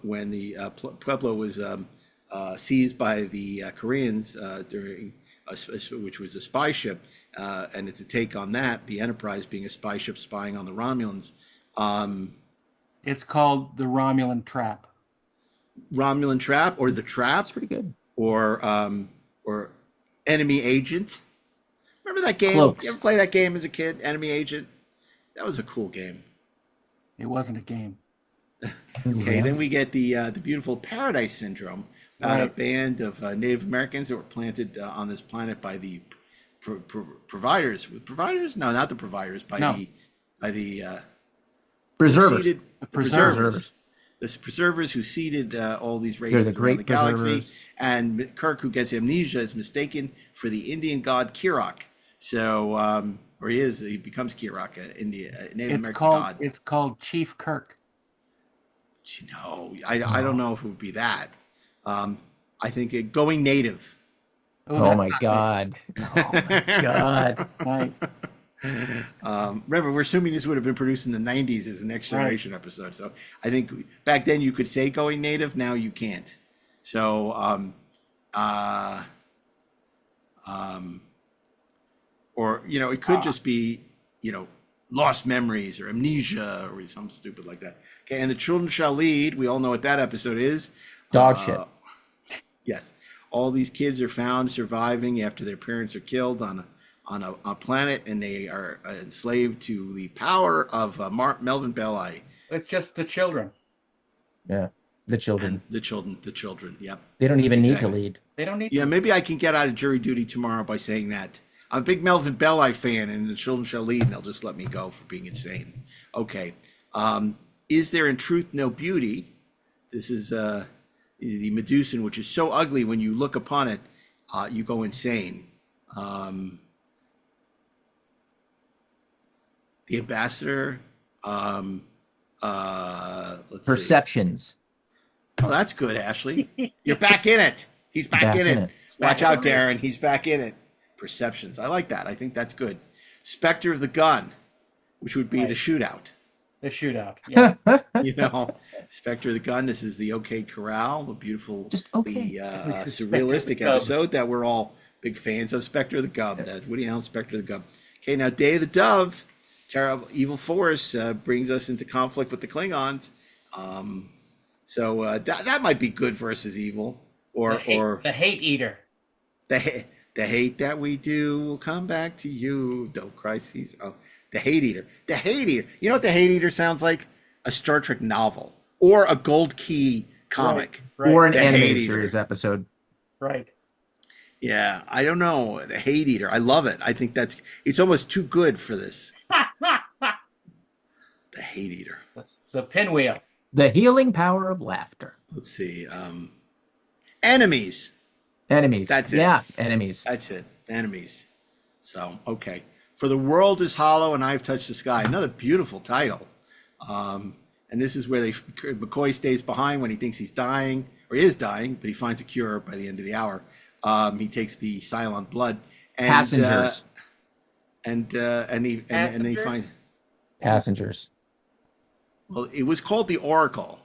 when the Pueblo was seized by the Koreans during, which was a spy ship, and it's a take on that. The Enterprise being a spy ship spying on the Romulans. It's called The Romulan Trap. Romulan Trap, or the Trap, That's pretty good. or Enemy Agent. Remember that game? Cloaks. You ever play that game as a kid? Enemy Agent. That was a cool game. It wasn't a game. Okay, then we get the beautiful Paradise Syndrome about a Right. band of Native Americans that were planted on this planet by the providers. Providers? No, not the providers. By No. the Preservers. seeded The preservers. The preservers who seeded all these races the around great the galaxy. preservers. And Kirk, who gets amnesia, is mistaken for the Indian god Kirok. So, or he becomes Kirok, a Native American god. It's called Chief Kirk. No, I don't know if it would be that. I think Going Native. Oh that's my not God. Oh my God. nice. Remember, we're assuming this would have been produced in the 90s as a Next Generation episode. So I think back then you could say Going Native. Now you can't. So, or, it could just be, lost memories or amnesia or something stupid like that. Okay. And The Children Shall Lead. We all know what that episode is. Dog shit. Yes. All these kids are found surviving after their parents are killed on a planet, and they are enslaved to the power of Melvin Belli. It's just the children. Yeah. The children. The children. Yep. They don't even need to Exactly. lead. They don't need Yeah, maybe I can get out of jury duty tomorrow by saying that. I'm a big Melvin Belli fan, and The Children Shall Lead, and they'll just let me go for being insane. Okay. Is there in truth no beauty? This is the Medusan, which is so ugly when you look upon it, you go insane. The Ambassador. Let's see. Perceptions. Oh, that's good, Ashley. You're back in it. He's back in it. Watch out, Darren. He's back in it. Perceptions. I like that. I think that's good. Spectre of the Gun, which would be the shootout. The shootout. Yeah. You know, Spectre of the Gun. This is the OK Corral, the beautiful, Just okay. This is Spectre of the surrealistic Cub. episode that we're all big fans of. Spectre of the Gub. That Woody Allen Spectre of the Gub. Okay, now Day of the Dove, terrible evil force brings us into conflict with the Klingons. So that might be good versus evil, or The hate eater. the hate that we do will come back to you. Don't cry, Caesar. Oh, the hate eater. The hate eater. You know what the hate eater sounds like? A Star Trek novel or a Gold Key comic. Right. Or an The animated Hate Eater. series episode. Right. Yeah, I don't know. The hate eater. I love it. I think it's almost too good for this. The hate eater. The pinwheel. The healing power of laughter. Let's see. Enemies. Enemies. That's it. Yeah, enemies. That's it. Enemies. So, okay. For the world is hollow and I've touched the sky. Another beautiful title. And this is where McCoy stays behind when he thinks he's dying, or he is dying, but he finds a cure by the end of the hour. He takes the Cylon blood. And, Passengers. And they find... Passengers. Well, it was called the Oracle.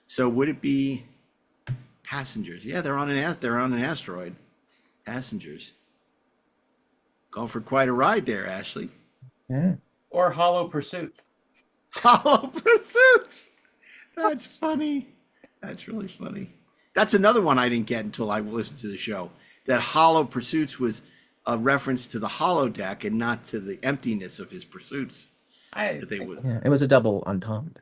So would it be passengers? Yeah, they're on an asteroid. Passengers. Going for quite a ride there, Ashley. Yeah. Or hollow pursuits. Hollow Pursuits. That's funny. That's really funny. That's another one I didn't get until I listened to the show. That Hollow Pursuits was a reference to the holodeck and not to the emptiness of his pursuits. That they would. Yeah, it was a double entendre,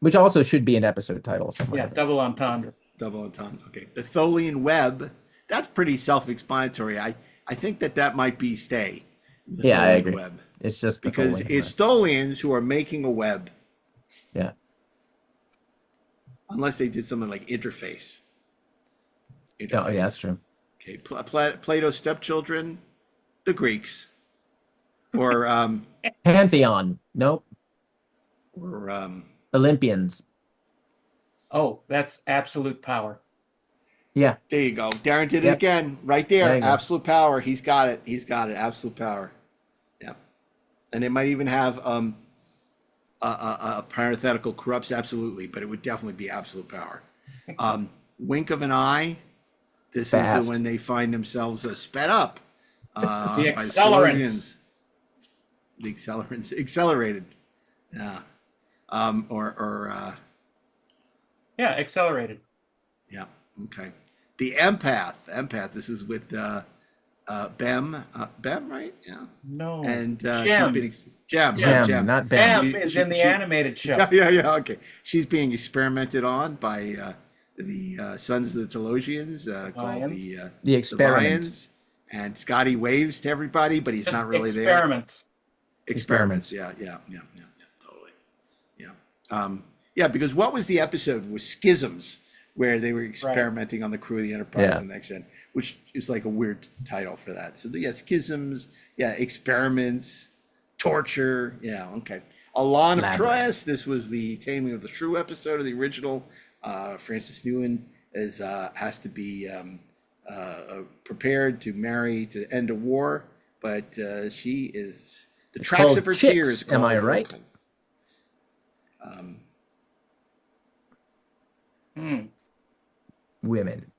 which also should be an episode title somewhere. Yeah, double entendre. Double entendre. Okay. The Tholian web. That's pretty self-explanatory. I think that might be stay. The Yeah, I Tholian agree. Web. It's just the Because Tholian it's web. Tholians who are making a web. Yeah. Unless they did something like interface. Oh, yeah, that's true. Okay. Plato's stepchildren, the Greeks. Or Pantheon. Nope. or Olympians. Oh, that's absolute power. Yeah. there you go. Darren did it Yep. again. Right there. There you go. Absolute power. He's got it. He's got it. Absolute power. Yeah. And it might even have a parenthetical corrupts absolutely, but it would definitely be absolute power. Wink of an eye. This Fast. is when they find themselves sped up. The by accelerants. The accelerants. Accelerated. Yeah. Yeah, accelerated. Yeah. Okay. The empath. This is with Bem. Bem, right? Yeah. No. And Gem. Gem. Gem, not Bam. Bam is in the animated show. Yeah. Okay. She's being experimented on by the sons of the Telosians, called The experiment. Lions. And Scotty waves to everybody, but he's Just not really experiments. there. Experiments. Yeah. Totally. Yeah. Yeah, because what was the episode? Was Schisms, where they were experimenting on the crew of the Enterprise and Next Gen, which is like a weird title for that. So Schisms, experiments, torture, okay. Alon of Troas, this was the Taming of the Shrew episode of the original. Frances Newen has to be prepared to marry to end a war, but she is the tracks of her Chicks, tears. am I right? Women.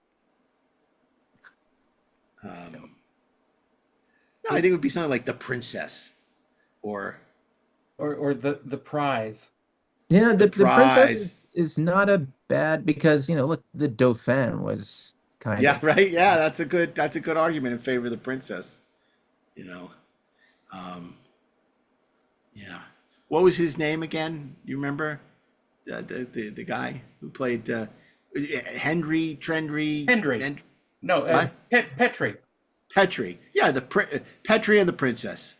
No, I think it would be something like the princess, or the prize. Yeah, the prize. princess is not a bad, because look, the Dauphin was kind of right. Yeah, that's a good argument in favor of the princess. What was his name again? You remember the guy who played Henry Trendry? Henry. No, Petri. Petri. Yeah, Petri and the princess.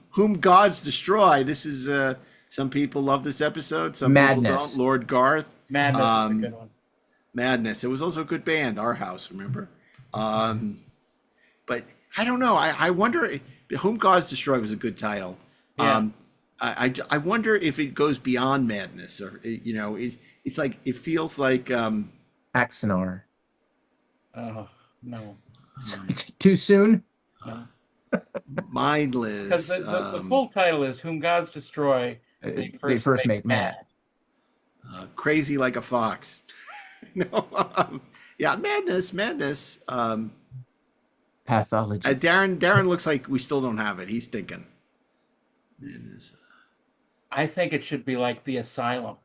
Whom gods destroy. This is some people love this episode. Some people don't. Lord Garth. Madness is a good one. Madness. It was also a good band. Our House, remember? But I don't know. I wonder. Whom gods destroy was a good title. Yeah. I wonder if it goes beyond madness, or it's like it feels like Axanar. Oh no. Too soon? No. Because Mindless. the full title is Whom Gods Destroy, They first make mad. Crazy like a fox. No, yeah, madness. Pathology. Darren looks like we still don't have it. He's thinking. Madness. I think it should be like The Asylum.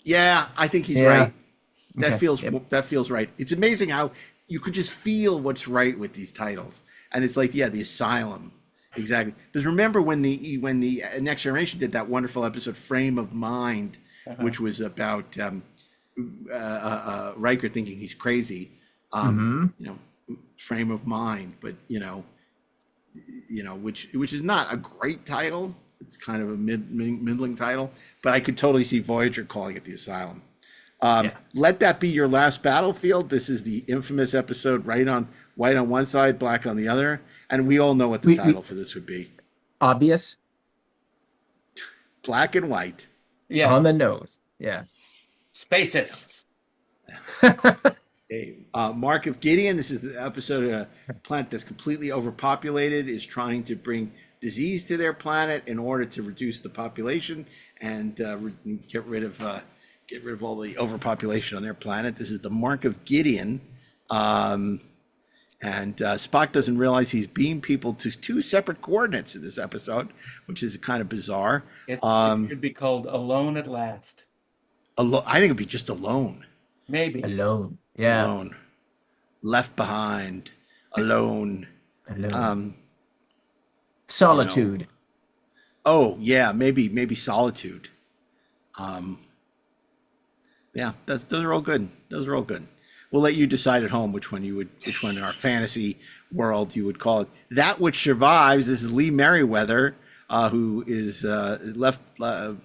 Yeah, I think he's Yeah. right. That Okay. feels Yep. that feels right. It's amazing how you could just feel what's right with these titles, and it's like, yeah, the Asylum, exactly. Because remember when the Next Generation did that wonderful episode, Frame of Mind, which was about Riker thinking he's crazy, you know, Frame of Mind, but which is not a great title. It's kind of a middling title, but I could totally see Voyager calling it the Asylum. Let that be your last battlefield. This is the infamous episode, white on one side, black on the other, and we all know what the title for this would be. Obvious. Black and white. Yeah. On the nose. Yeah. Spacists. Okay. Mark of Gideon. This is the episode of a planet that's completely overpopulated, is trying to bring disease to their planet in order to reduce the population and get rid of all the overpopulation on their planet. This is the Mark of Gideon. And Spock doesn't realize he's beamed people to two separate coordinates in this episode, which is kind of bizarre. It should be called Alone at Last. I think it'd be just alone. Maybe. Alone. Yeah. Alone. Left behind. Alone. Alone. Solitude. Oh yeah, maybe solitude. Yeah, those are all good. Those are all good. We'll let you decide at home which one in our fantasy world you would call it. That Which Survives. This is Lee Merriweather, who is image of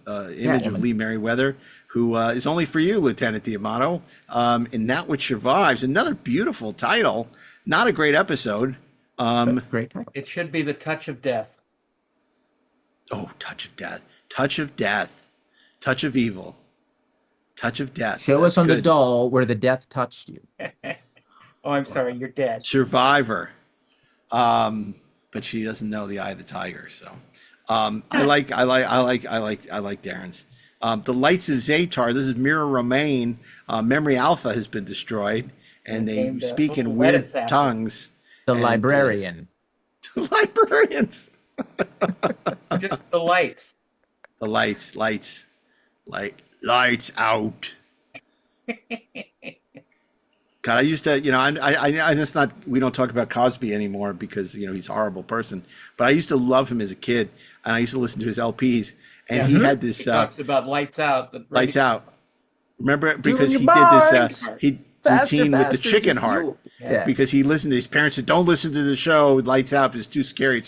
Lee Merriweather, who is only for you, Lieutenant D'Amato. In That Which Survives, another beautiful title. Not a great episode. Great title. It should be The Touch of Death. Oh, Touch of Death. Touch of Death. Touch of Evil. Touch of Death. Show That's us on the good. doll where the death touched you. Oh, I'm sorry, you're dead. Survivor. But she doesn't know the eye of the tiger. So I like Darren's. The Lights of Zatar. This is Mira Romaine. Memory Alpha has been destroyed, and they speak in weird tongues. The And, librarian. Librarians. Just the lights. The lights out. God, I used to, I just not. We don't talk about Cosby anymore because he's a horrible person. But I used to love him as a kid, and I used to listen to his LPs. And he had this He talks about Lights Out. Lights Out. Remember, because Doing he your did this bars. routine with the Faster, chicken you heart. fool. Yeah. Because he listened to his parents said, "Don't listen to the show. Lights Out is too scary."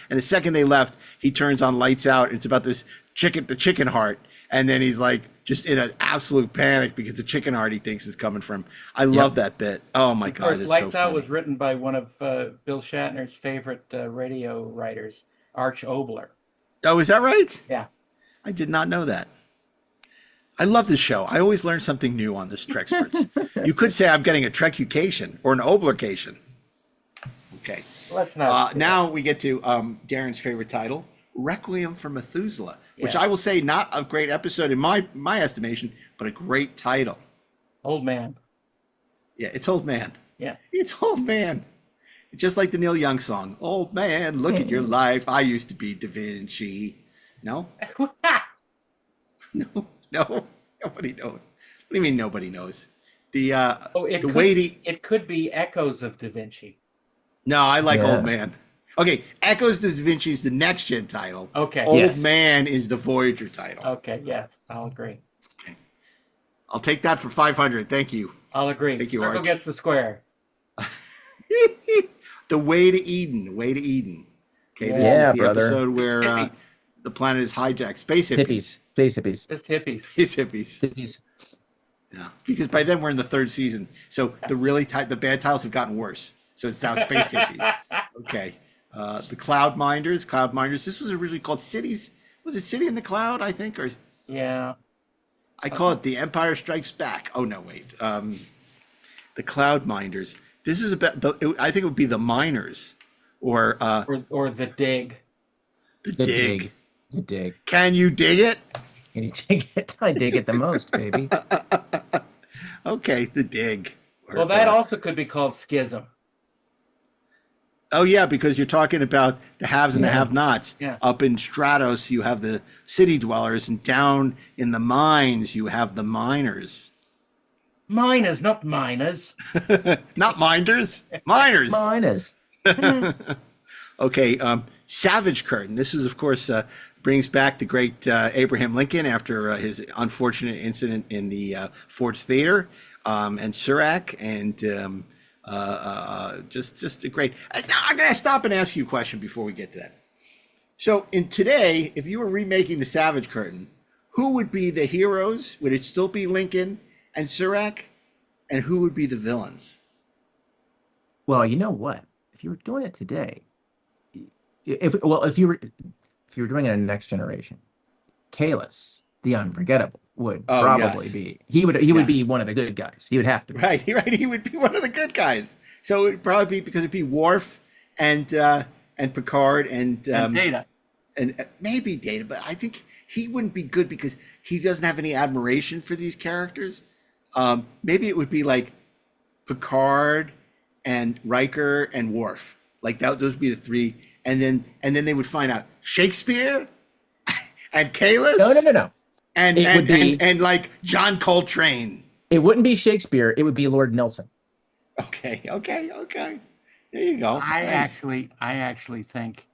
And the second they left, he turns on Lights Out. It's about this the chicken heart, and then he's like just in an absolute panic because the chicken heart he thinks is coming from. I love that bit. Oh my God, it's Lights so Out funny. was written by one of Bill Shatner's favorite radio writers, Arch Obler. Oh, is that right? Yeah. I did not know that. I love this show. I always learn something new on this Treksperts. You could say I'm getting a Trekucation or an Oblercation. Okay. Let's not. Now we get to Darren's favorite title, Requiem for Methuselah, which Yeah. I will say not a great episode in my estimation, but a great title. Old Man. Yeah, it's Old Man. Yeah. It's Old Man. Just like the Neil Young song, Old Man, look at your life. I used to be Da Vinci. No? No, nobody knows. What do you mean nobody knows? It could be Echoes of Da Vinci. No, I like Yeah. Old Man. Okay, Echoes of Da Vinci is the next gen title. Okay. Old Yes. Man is the Voyager title. Okay, yes, I'll agree. I'll take that for 500. Thank you. I'll agree. Thank you, Circle Arch. gets the square. The Way to Eden. Way to Eden. Okay, this Yeah, is the brother. episode where Hippie. the planet is hijacked. Space hippies. Hippies. Space hippies. Just hippies. Space hippies. Hippies. Yeah, because by then we're in the third season, so the bad titles have gotten worse. So it's now Space Hippies. Okay, the Cloud Minders. Cloud Minders. This was originally called Cities. Was it City in the Cloud? I think, or Yeah. I call it The Empire Strikes Back. Oh no, wait. The Cloud Minders. This is about I think it would be the miners or or the dig. the The dig. dig. The dig. Can you dig it? Can you dig it? I dig it the most, baby. Okay, the dig. Well, that also could be called schism. Oh yeah, because you're talking about the haves and the Yeah. have-nots. Yeah. Up in Stratos, you have the city dwellers, and down in the mines, you have the miners. Miners, not miners. Not minders, miners. Mine is. Okay, Savage Curtain. This is, of course, brings back the great Abraham Lincoln after his unfortunate incident in the Ford's Theater, and Surak, and just a great. I'm going to stop and ask you a question before we get to that. So, in today, if you were remaking the Savage Curtain, who would be the heroes? Would it still be Lincoln and Surak? And who would be the villains? Well, you know what? If you were doing it today, if you were doing it in the next generation, Kalis, the Unforgettable, would Oh, probably yes. be. He would be one of the good guys. He would have to be. Right. He would be one of the good guys. So it'd probably be because it'd be Worf and Picard and Data. and maybe Data, but I think he wouldn't be good because he doesn't have any admiration for these characters. Maybe it would be like Picard and Riker and Worf. Like that, those would be the three, and then they would find out Shakespeare and Kalis. No. And It would be- and like John Coltrane. It wouldn't be Shakespeare. It would be Lord Nelson. Okay. There you go. I Nice. actually think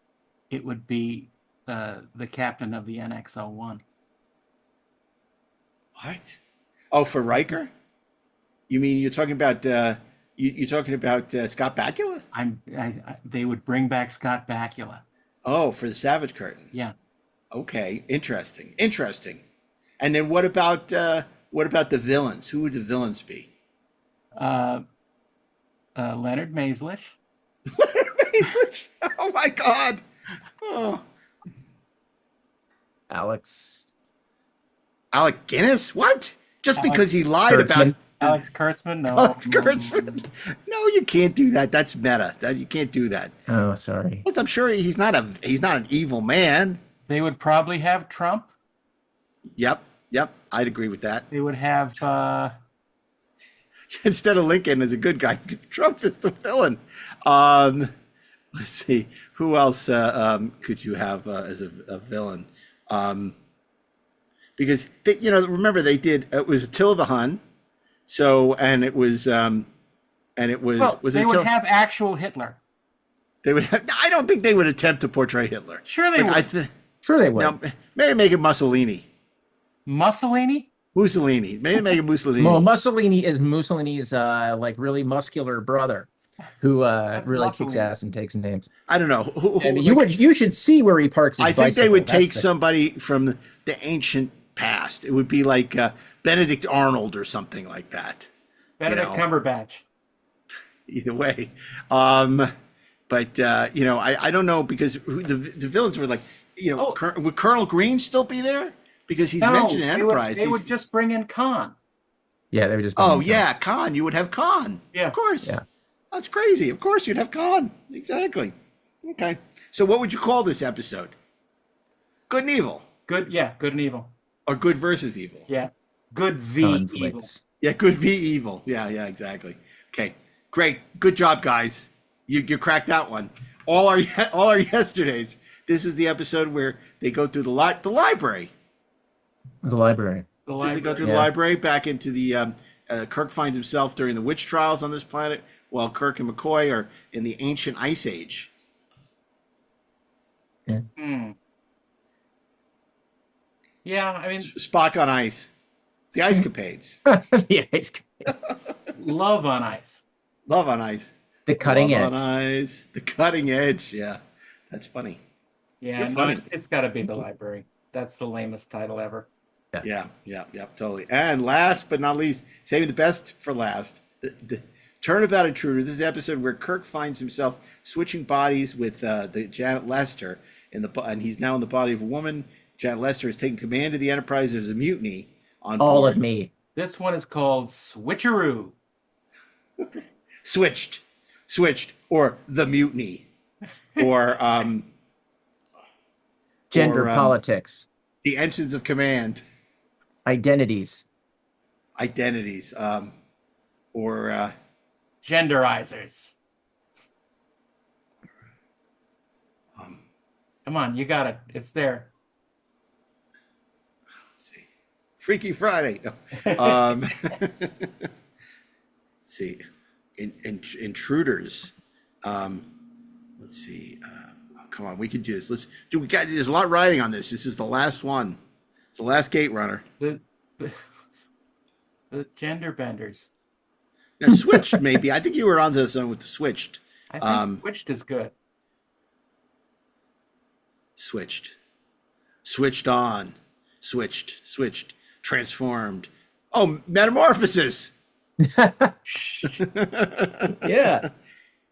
it would be the captain of the NX-01. What? Oh, for Riker? You mean you're talking about you're talking about Scott Bakula? They would bring back Scott Bakula. Oh, for the Savage Curtain. Yeah. Okay, interesting. And then what about the villains? Who would the villains be? Leonard Maislish. Oh my God! Oh, Alex Alec Guinness? What? Just because he lied Kurtzman. about Alex Kurtzman? No. Alex Kurtzman? No, you can't do that. That's meta. You can't do that. Oh, sorry. Plus, I'm sure he's not an evil man. They would probably have Trump. Yep. I'd agree with that. They would have Instead of Lincoln as a good guy, Trump is the villain. Let's see, who else could you have as a villain? Because remember they did it was Attila the Hun, so it was well, they they would Attila, have actual Hitler. they would have. I don't think they would attempt to portray Hitler. Sure they would. Sure they would. Now, maybe make it Mussolini. Mussolini? Maybe make it Mussolini. Well, Mussolini is Mussolini's like really muscular brother, who really kicks Mussolini. ass and takes names. I don't know. I mean, you should see where he parks his I think they bicycle. would That's take the- somebody from the ancient past. It would be like Benedict Arnold or something like that. Benedict Cumberbatch. Either way, but I don't know because the villains were like, would Colonel Green still be there because he's mentioned in Enterprise? They would just bring in Khan. Yeah, they would just. Oh yeah, Khan. You would have Khan. Yeah. Of course. Yeah. That's crazy. Of course you'd have Khan. Exactly. Okay. So what would you call this episode? Good and evil, Good and evil. or good versus evil? Yeah. Good v evil. conflicts. Yeah, good v evil. Yeah, exactly. Okay, great, good job, guys. You cracked that one. All our yesterdays. This is the episode where they go through the library. The library. The As they go library. through the library back into the Kirk finds himself during the witch trials on this planet, while Kirk and McCoy are in the ancient ice age. Yeah, I mean, Spock on ice. The ice capades. Yeah, it's love on ice. Love on ice. the cutting Love edge. on ice. The cutting edge. Yeah, that's funny. Yeah, You're no, funny. it's got to be the library. That's the lamest title ever. Yeah, totally. And last but not least, saving the best for last, the Turnabout Intruder. This is the episode where Kirk finds himself switching bodies with the Janet Lester, and he's now in the body of a woman. Janet Lester is taking command of the Enterprise. There's a mutiny on All board. of me. This one is called Switcheroo. Switched, or the mutiny. or Gender or, politics, the ensigns of command, identities. identities, or Genderizers. um, Come on, you got it. It's there. let's see, Freaky Friday. No. Let's see, intruders. Let's see. Come on, we can do this. Let's do. There's a lot riding on this. This is the last one. It's the last gate runner. The gender benders. Now, switched maybe. I think you were onto something with the switched. I think switched is good. Switched on, switched, transformed. Oh, metamorphosis. Yeah.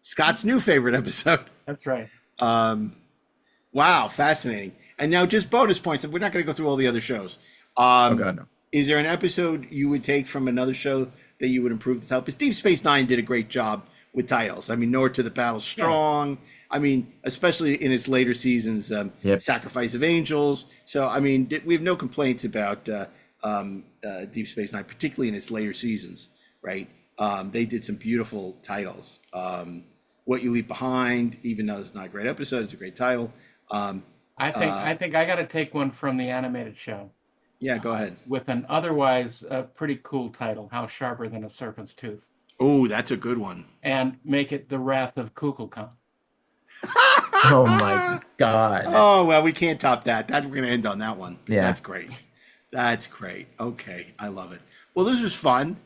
Scott's new favorite episode. That's right. Wow, fascinating. And now just bonus points. We're not going to go through all the other shows. Oh God, no. Is there an episode you would take from another show that you would improve the title? Because Deep Space Nine did a great job with titles. I mean, North to the Battle Strong. Yeah. I mean, especially in its later seasons, Sacrifice of Angels. So, I mean, we have no complaints about Deep Space Nine, particularly in its later seasons, right? They did some beautiful titles. What You Leave Behind, even though it's not a great episode, it's a great title. I think I got to take one from the animated show. Yeah, go ahead. With an otherwise pretty cool title, How Sharper Than a Serpent's Tooth. Oh, that's a good one. And make it The Wrath of Kukulkan. Oh my God. Oh, well, we can't top that. We're going to end on that one. Yeah. That's great. That's great. Okay, I love it. Well, this was fun.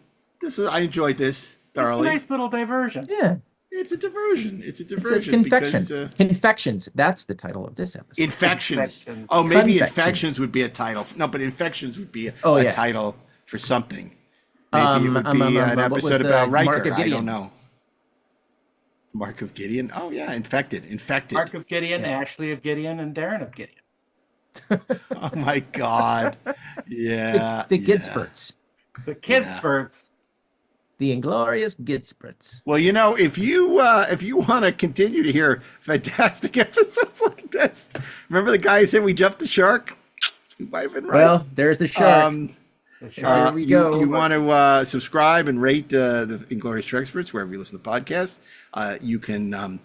I enjoyed this thoroughly. It's a nice little diversion. Yeah. It's a diversion. It's a It's a diversion. confection. Because, Confections. That's the title of this episode. Infections. Oh, maybe Confections. Infections would be a title. No, but Infections would be a yeah. title for something. Maybe it would be an what was episode the about Mark Riker. of I Gideon? don't know. Mark of Gideon. Oh, yeah. Infected. Mark of Gideon, Ashley of Gideon, and Darren of Gideon. Oh, my God. Yeah. The Gidspurts. The Kidspurts. The Inglorious Gidspurts. Well, you know, if you want to continue to hear fantastic episodes like this, remember the guy who said we jumped the shark? You might have been right. Well, there's the shark. Here we go. You want to subscribe and rate the Inglorious Treksperts wherever you listen to podcasts. You can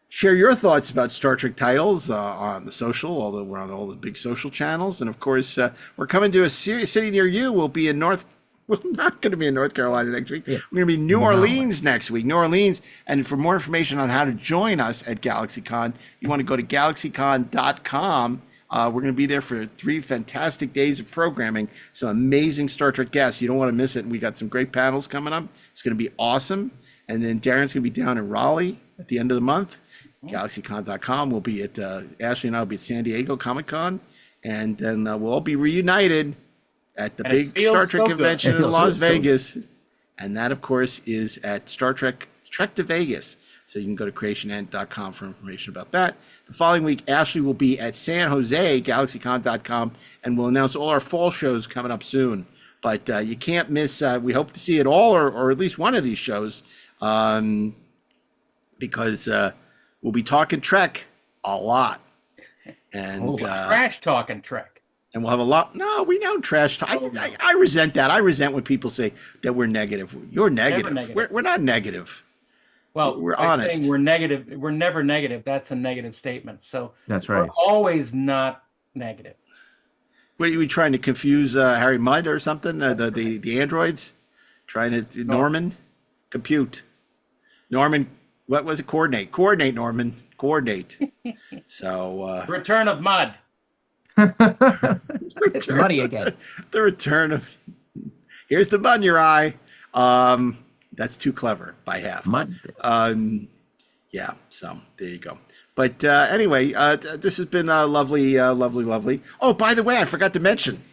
share your thoughts about Star Trek titles on the social, although we're on all the big social channels. And, of course, we're coming to a city near you. We'll be in We're not going to be in North Carolina next week. Yeah. We're going to be in New Orleans next week. New Orleans. And for more information on how to join us at GalaxyCon, you want to go to galaxycon.com. We're going to be there for 3 fantastic days of programming. Some amazing Star Trek guests. You don't want to miss it. And we got some great panels coming up. It's going to be awesome. And then Darren's going to be down in Raleigh at the end of the month. GalaxyCon.com. We'll be at, Ashley and I will be at San Diego Comic-Con. And then we'll all be reunited at the big Star Trek convention in Las Vegas. And that, of course, is at Trek to Vegas. So you can go to creationend.com for information about that. The following week, Ashley will be at San Jose, galaxycon.com, and we'll announce all our fall shows coming up soon. But you can't miss, we hope to see it all or at least one of these shows because we'll be talking Trek a lot. And trash talking Trek. And we'll have a lot. No, we know trash talk. I resent that. I resent when people say that we're negative. You're negative. We're not negative. Well, we're honest. Saying we're negative. We're never negative. That's a negative statement. So that's right. We're always not negative. What are you trying to confuse Harry Mudd or something? The androids trying to Norman compute. Norman, what was it? Coordinate, Norman, coordinate. So Return of Mudd. It's muddy again. The return of. Here's the bun in your eye. That's too clever by half. Mud. Yeah. So there you go. But anyway, this has been lovely. Oh, by the way, I forgot to mention,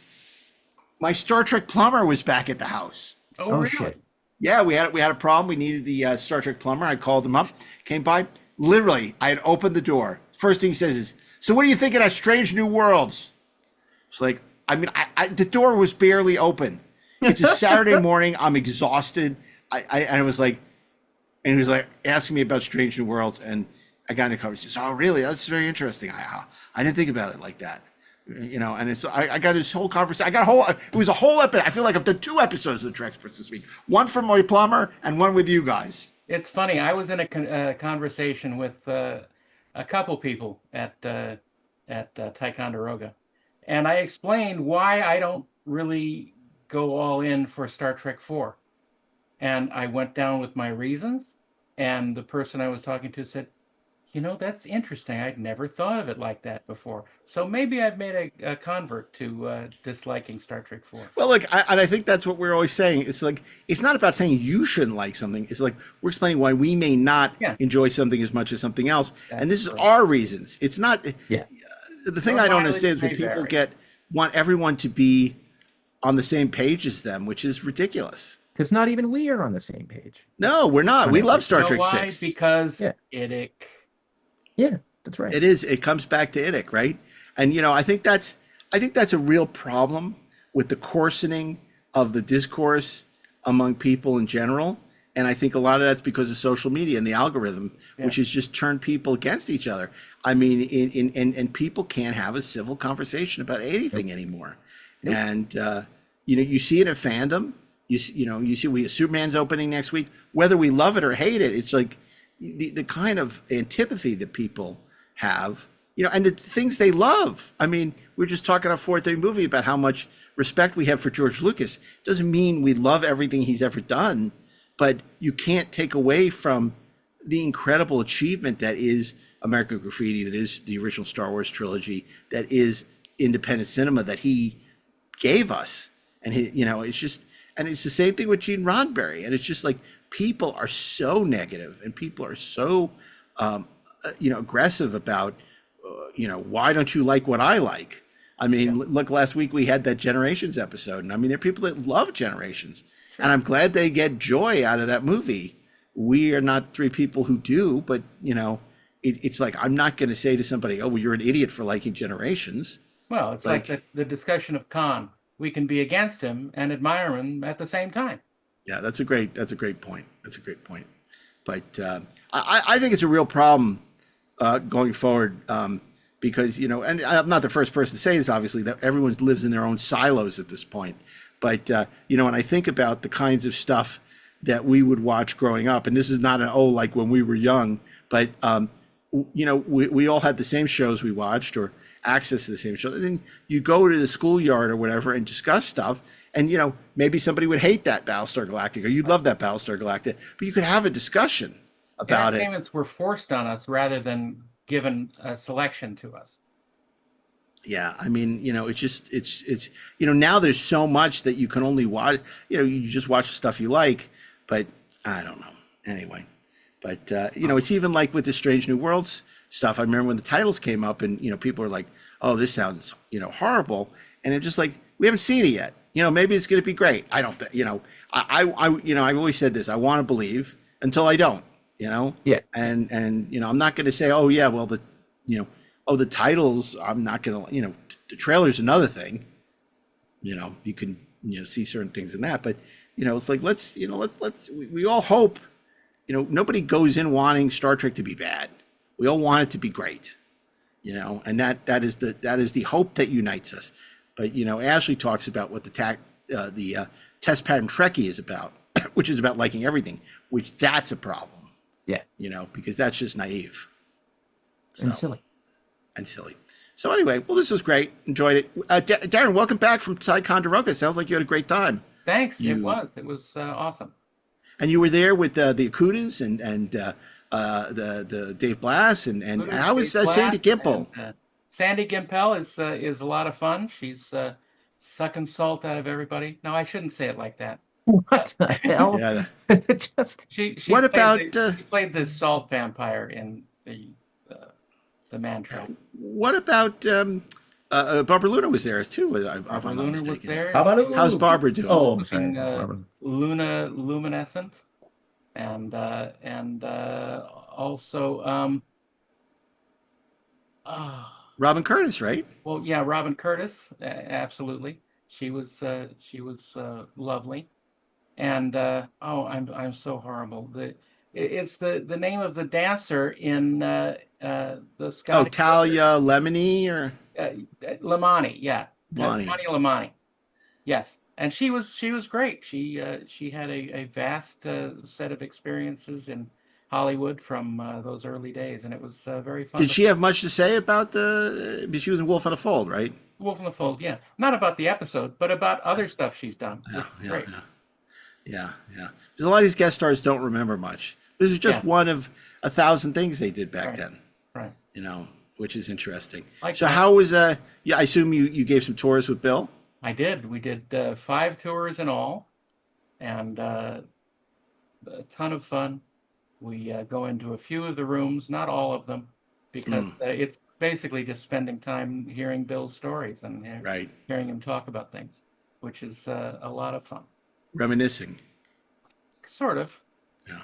my Star Trek plumber was back at the house. Oh really? Shit. Yeah, we had a problem. We needed the Star Trek plumber. I called him up. Came by. Literally, I had opened the door. First thing he says is, "So what do you think of that Strange New Worlds?" It's like, I mean, the door was barely open. It's a Saturday morning. I'm exhausted. And it was like, and he was like asking me about Strange New Worlds, and I got in a conversation. Oh, really? That's very interesting. I didn't think about it like that. And it's I got this whole conversation. I got a whole. It was a whole episode. I feel like I've done 2 episodes of the Treksperts this week. One from my plumber and one with you guys. It's funny. I was in a conversation with a couple people at Ticonderoga, and I explained why I don't really go all in for Star Trek 4. And I went down with my reasons, and the person I was talking to said, that's interesting. I'd never thought of it like that before. So maybe I've made a convert to disliking Star Trek 4. Well, look, and I think that's what we're always saying. It's like, it's not about saying you shouldn't like something. It's like we're explaining why we may not enjoy something as much as something else. And this is our reasons. It's not. Yeah. The thing I don't understand is when people want everyone to be on the same page as them, which is ridiculous. Because not even we are on the same page. No, we're not. We love Star Trek why? 6. Because Idic. Yeah, that's right. It is. It comes back to Idic, right? And I think that's a real problem with the coarsening of the discourse among people in general. And I think a lot of that's because of social media and the algorithm, which has just turned people against each other. I mean, and people can't have a civil conversation about anything anymore. And you see it in fandom. You see Superman's opening next week. Whether we love it or hate it, it's like the kind of antipathy that people have, and the things they love. I mean, we're just talking on 4:30 movie about how much respect we have for George Lucas. Doesn't mean we love everything he's ever done, but you can't take away from the incredible achievement that is American Graffiti, that is the original Star Wars trilogy, that is independent cinema that he gave us. And it's just, and it's the same thing with Gene Roddenberry. And it's just like, people are so negative and people are so, aggressive about, why don't you like what I like? I mean, look, last week we had that Generations episode. And I mean, there are people that love Generations. Sure. And I'm glad they get joy out of that movie. We are not 3 people who do, but, it's like, I'm not going to say to somebody, oh, well, you're an idiot for liking Generations. Well, it's like the discussion of Khan. We can be against him and admire him at the same time. Yeah, that's a great point. That's a great point. But I think it's a real problem going forward because, and I'm not the first person to say this, obviously, that everyone lives in their own silos at this point. But, when I think about the kinds of stuff that we would watch growing up, and this is not like when we were young, but, we all had the same shows we watched or access to the same show. And then you go to the schoolyard or whatever and discuss stuff. And, maybe somebody would hate that Battlestar Galactica. You'd love that Battlestar Galactica. But you could have a discussion about it. Payments were forced on us rather than given a selection to us. Yeah, I mean, it's now there's so much that you can only watch. You just watch the stuff you like. But I don't know. Anyway. But, it's even like with the Strange New Worlds stuff. I remember when the titles came up and, people were like, oh, this sounds, horrible. And it's just like, we haven't seen it yet. Maybe it's going to be great. I don't, I've always said this. I want to believe until I don't, Yeah. And, I'm not going to say, oh, yeah, well, the titles, I'm not going to, the trailer's another thing. You can, see certain things in that. But, it's like, we all hope, nobody goes in wanting Star Trek to be bad. We all want it to be great, and that is the hope that unites us. But Ashley talks about what the test pattern Trekkie is about, which is about liking everything, which that's a problem. Yeah, because that's just naive and silly. So anyway, well, this was great. Enjoyed it. Darren, welcome back from Ticonderoga. Sounds like you had a great time. Thanks. It was awesome. And you were there with the Akutas and the Dave Blass and how was Sandy Gimpel? Sandy Gimpel is a lot of fun. She's sucking salt out of everybody. No, I shouldn't say it like that. What the hell? Yeah. She played the salt vampire in the Man Trap. What about Barbara Luna was there too? Barbara Luna was there. How's Barbara doing? Oh, I'm sorry. Luna Luminescent, and also Robin Curtis, right? Well, yeah, Robin Curtis, absolutely. She was lovely, and I'm so horrible. It's the name of the dancer in the Oh, Scottish Talia Lemony or uh, Lamani, yeah, Lonnie? Tanya Lamani, yes, and she was great. She had a vast set of experiences in Hollywood from those early days, and it was very fun Did to she have much to say about the? Because she was in Wolf on the Fold, right? Wolf in the Fold. Yeah, not about the episode, but about other stuff she's done, Yeah, which is yeah, great. yeah, yeah, yeah. Because a lot of these guest stars don't remember much. This is just Yeah, one of 1,000 things they did back right, then. right. You know, which is interesting. Like So my how was Yeah, I assume you gave some tours with Bill. I did. We did 5 tours in all, and a ton of fun. We go into a few of the rooms, not all of them, because Hmm, it's basically just spending time hearing Bill's stories and right. hearing him talk about things, which is a lot of fun. Reminiscing. Sort of. Yeah.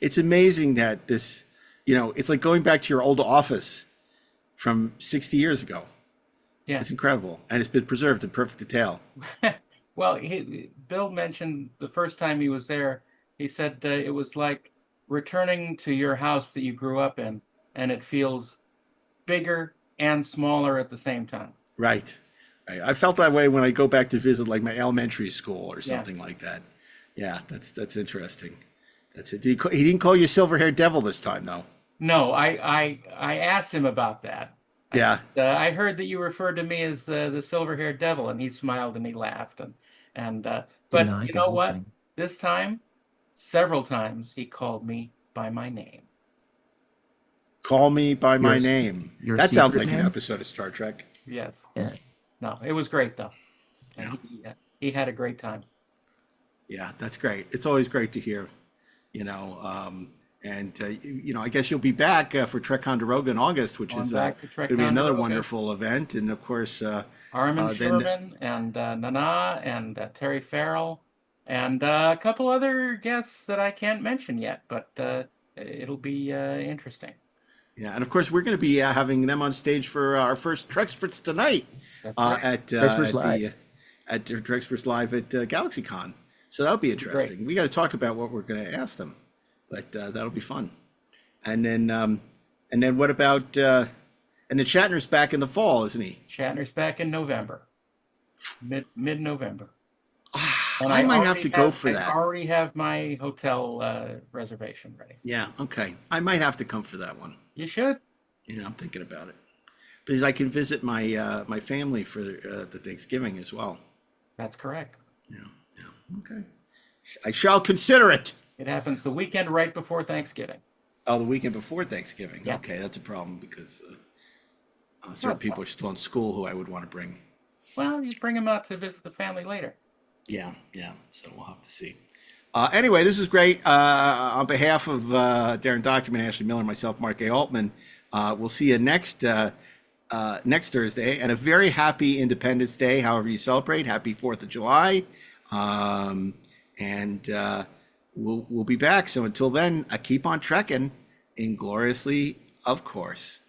It's amazing that this, it's like going back to your old office from 60 years ago. Yeah. It's incredible. And it's been preserved in perfect detail. Well, Bill mentioned the first time he was there, he said it was like returning to your house that you grew up in, and it feels bigger and smaller at the same time. Right. Right. I felt that way when I go back to visit like my elementary school or Yeah. something like that. Yeah, that's interesting. That's it. He didn't call you silver-haired devil this time, though. No, I asked him about that. I said, Yeah. I heard that you referred to me as the silver-haired devil, and he smiled and he laughed, and but Denied you the know whole what? thing. This time, several times he called me by my name. Call me by Your my s- name. your That sounds secret like an name? episode of Star Trek. Yes. Yeah. No, it was great though, and Yeah. he had a great time. Yeah, that's great. It's always great to hear, and I guess you'll be back for Trek Ticonderoga in August, which Going is back to going to be another Ticonderoga, wonderful event. And of course, Armin then Sherman and Nana and Terry Farrell and a couple other guests that I can't mention yet, but it'll be interesting. yeah, and of course we're going to be having them on stage for our first Treksperts tonight That's right. Treksperts Live. at Treksperts Live at GalaxyCon. So that'll be It'll be great. interesting. We got to talk about what we're going to ask them, but that'll be fun. And then what about and then Shatner's back in the fall, isn't he? Shatner's back in November, mid-November, and I might have to go for I that. already have my hotel reservation ready. Yeah, okay. I might have to come for that one. You should. I'm thinking about it because I can visit my family for the Thanksgiving as well. That's correct. Yeah, yeah. Okay. I shall consider it. It happens the weekend right before Thanksgiving. Oh, the weekend before Thanksgiving. Yeah. Okay, that's a problem because certain That's people fine. are still in school who I would want to bring. Well, you bring them out to visit the family later. Yeah, yeah. So we'll have to see. Anyway, this is great. On behalf of Darren Dochterman, Ashley Miller, and myself, Mark A. Altman, we'll see you next Thursday. And a very happy Independence Day, however you celebrate. Happy 4th of July. And we'll be back. So until then, keep on trekking, ingloriously, of course.